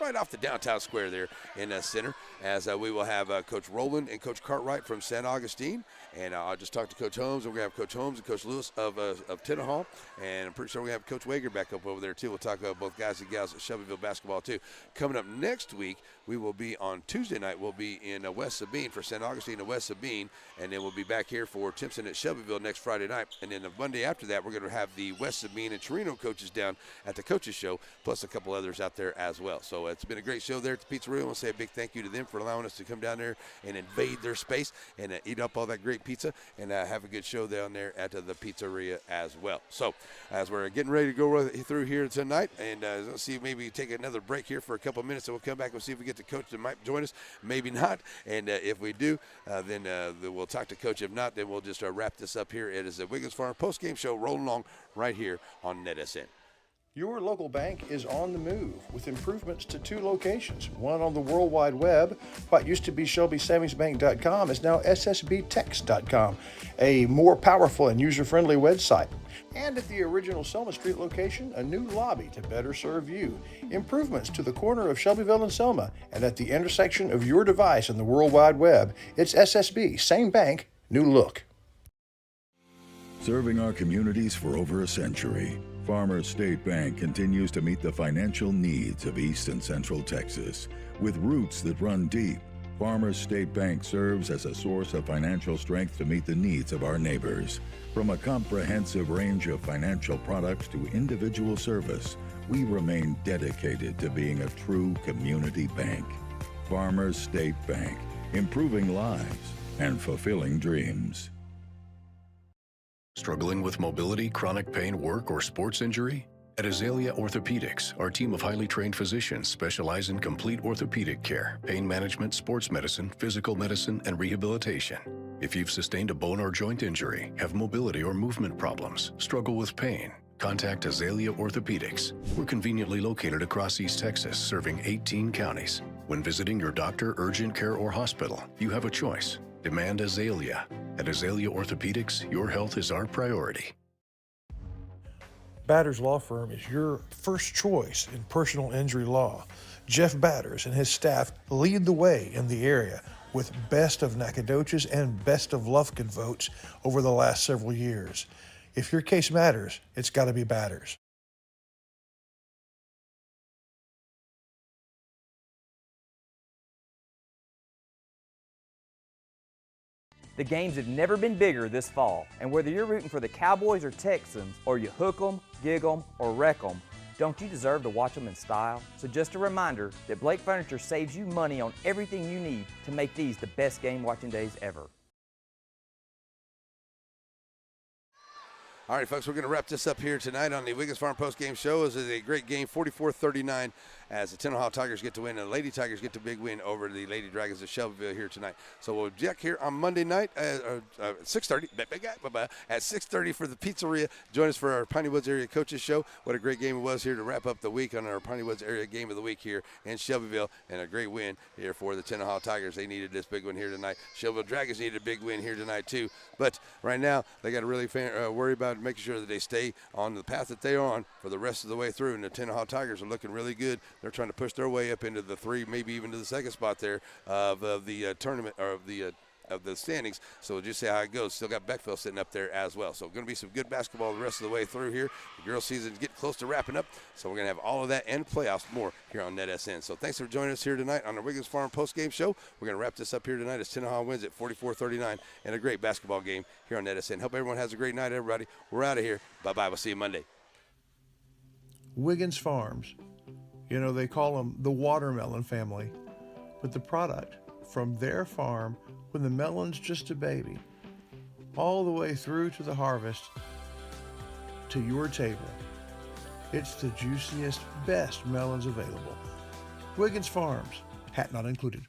right off the downtown square there in the center, as we will have Coach Rowland and Coach Cartwright from San Augustine. And I'll just talk to Coach Holmes, and we're going to have Coach Holmes and Coach Lewis of Tenaha. And I'm pretty sure we have Coach Wager back up over there, too. We'll talk about both guys and gals at Shelbyville basketball, too. Coming up next week, we will be on Tuesday night. We'll be in West Sabine for San Augustine and West Sabine. And then we'll be back here for Timpson at Shelbyville next Friday night. And then the Monday after that, we're going to have the West Sabine and Torino coaches down at the coaches show, plus a couple others out there as well. So it's been a great show there at the pizzeria. I want to say a big thank you to them for allowing us to come down there and invade their space and eat up all that great pizza and have a good show down there at the pizzeria as well. So as we're getting ready to go through here tonight, and let's see, maybe take another break here for a couple of minutes, and we'll come back and see if we get the coach that might join us. Maybe not. And if we do, then we'll talk to Coach. If not, then we'll just wrap this up here. It is the Wiggins Farm post-game show rolling along right here on NetSN. Your local bank is on the move with improvements to 2 locations, one on the World Wide Web. What used to be ShelbySavingsBank.com is now SSBTex.com, a more powerful and user-friendly website. And at the original Selma Street location, a new lobby to better serve you. Improvements to the corner of Shelbyville and Selma, and at the intersection of your device and the World Wide Web, it's SSB, same bank, new look. Serving our communities for over a century, Farmers State Bank continues to meet the financial needs of East and Central Texas. With roots that run deep, Farmers State Bank serves as a source of financial strength to meet the needs of our neighbors. From a comprehensive range of financial products to individual service, we remain dedicated to being a true community bank. Farmers State Bank, improving lives and fulfilling dreams. Struggling with mobility, chronic pain, work, or sports injury? At Azalea Orthopedics, our team of highly trained physicians specialize in complete orthopedic care, pain management, sports medicine, physical medicine, and rehabilitation. If you've sustained a bone or joint injury, have mobility or movement problems, struggle with pain, contact Azalea Orthopedics. We're conveniently located across East Texas, serving 18 counties. When visiting your doctor, urgent care, or hospital, you have a choice. Demand Azalea. At Azalea Orthopedics, your health is our priority. Batters Law Firm is your first choice in personal injury law. Jeff Batters and his staff lead the way in the area with best of Nacogdoches and best of Lufkin votes over the last several years. If your case matters, it's got to be Batters. The games have never been bigger this fall, and whether you're rooting for the Cowboys or Texans, or you hook 'em, gig 'em, or wreck 'em, don't you deserve to watch them in style? So just a reminder that Blake Furniture saves you money on everything you need to make these the best game watching days ever. All right, folks, we're going to wrap this up here tonight on the Wiggins Farm post-game show. This is a great game, 44-39, as the Tenaha Tigers get to win, and the Lady Tigers get the big win over the Lady Dragons of Shelbyville here tonight. So we'll be back here on Monday night at 6:30. At 6:30 for the pizzeria. Join us for our Piney Woods Area Coaches Show. What a great game it was here to wrap up the week on our Piney Woods Area Game of the Week here in Shelbyville, and a great win here for the Tenaha Tigers. They needed this big one here tonight. Shelbyville Dragons needed a big win here tonight too. But right now, they got to really worry about making sure that they stay on the path that they're on for the rest of the way through. And the Tenaha Tigers are looking really good. They're trying to push their way up into the 3, maybe even to the second spot there of the tournament, or of the standings. So we'll just see how it goes. Still got Beckville sitting up there as well. So going to be some good basketball the rest of the way through here. The girls' season is getting close to wrapping up. So we're going to have all of that and playoffs more here on NetSN. So thanks for joining us here tonight on the Wiggins Farm post-game show. We're going to wrap this up here tonight as Tenaha wins at 44-39 and a great basketball game here on NetSN. Hope everyone has a great night, everybody. We're out of here. Bye-bye. We'll see you Monday. Wiggins Farms. You know, they call them the watermelon family, but the product from their farm, when the melon's just a baby, all the way through to the harvest, to your table. It's the juiciest, best melons available. Wiggins Farms, hat not included.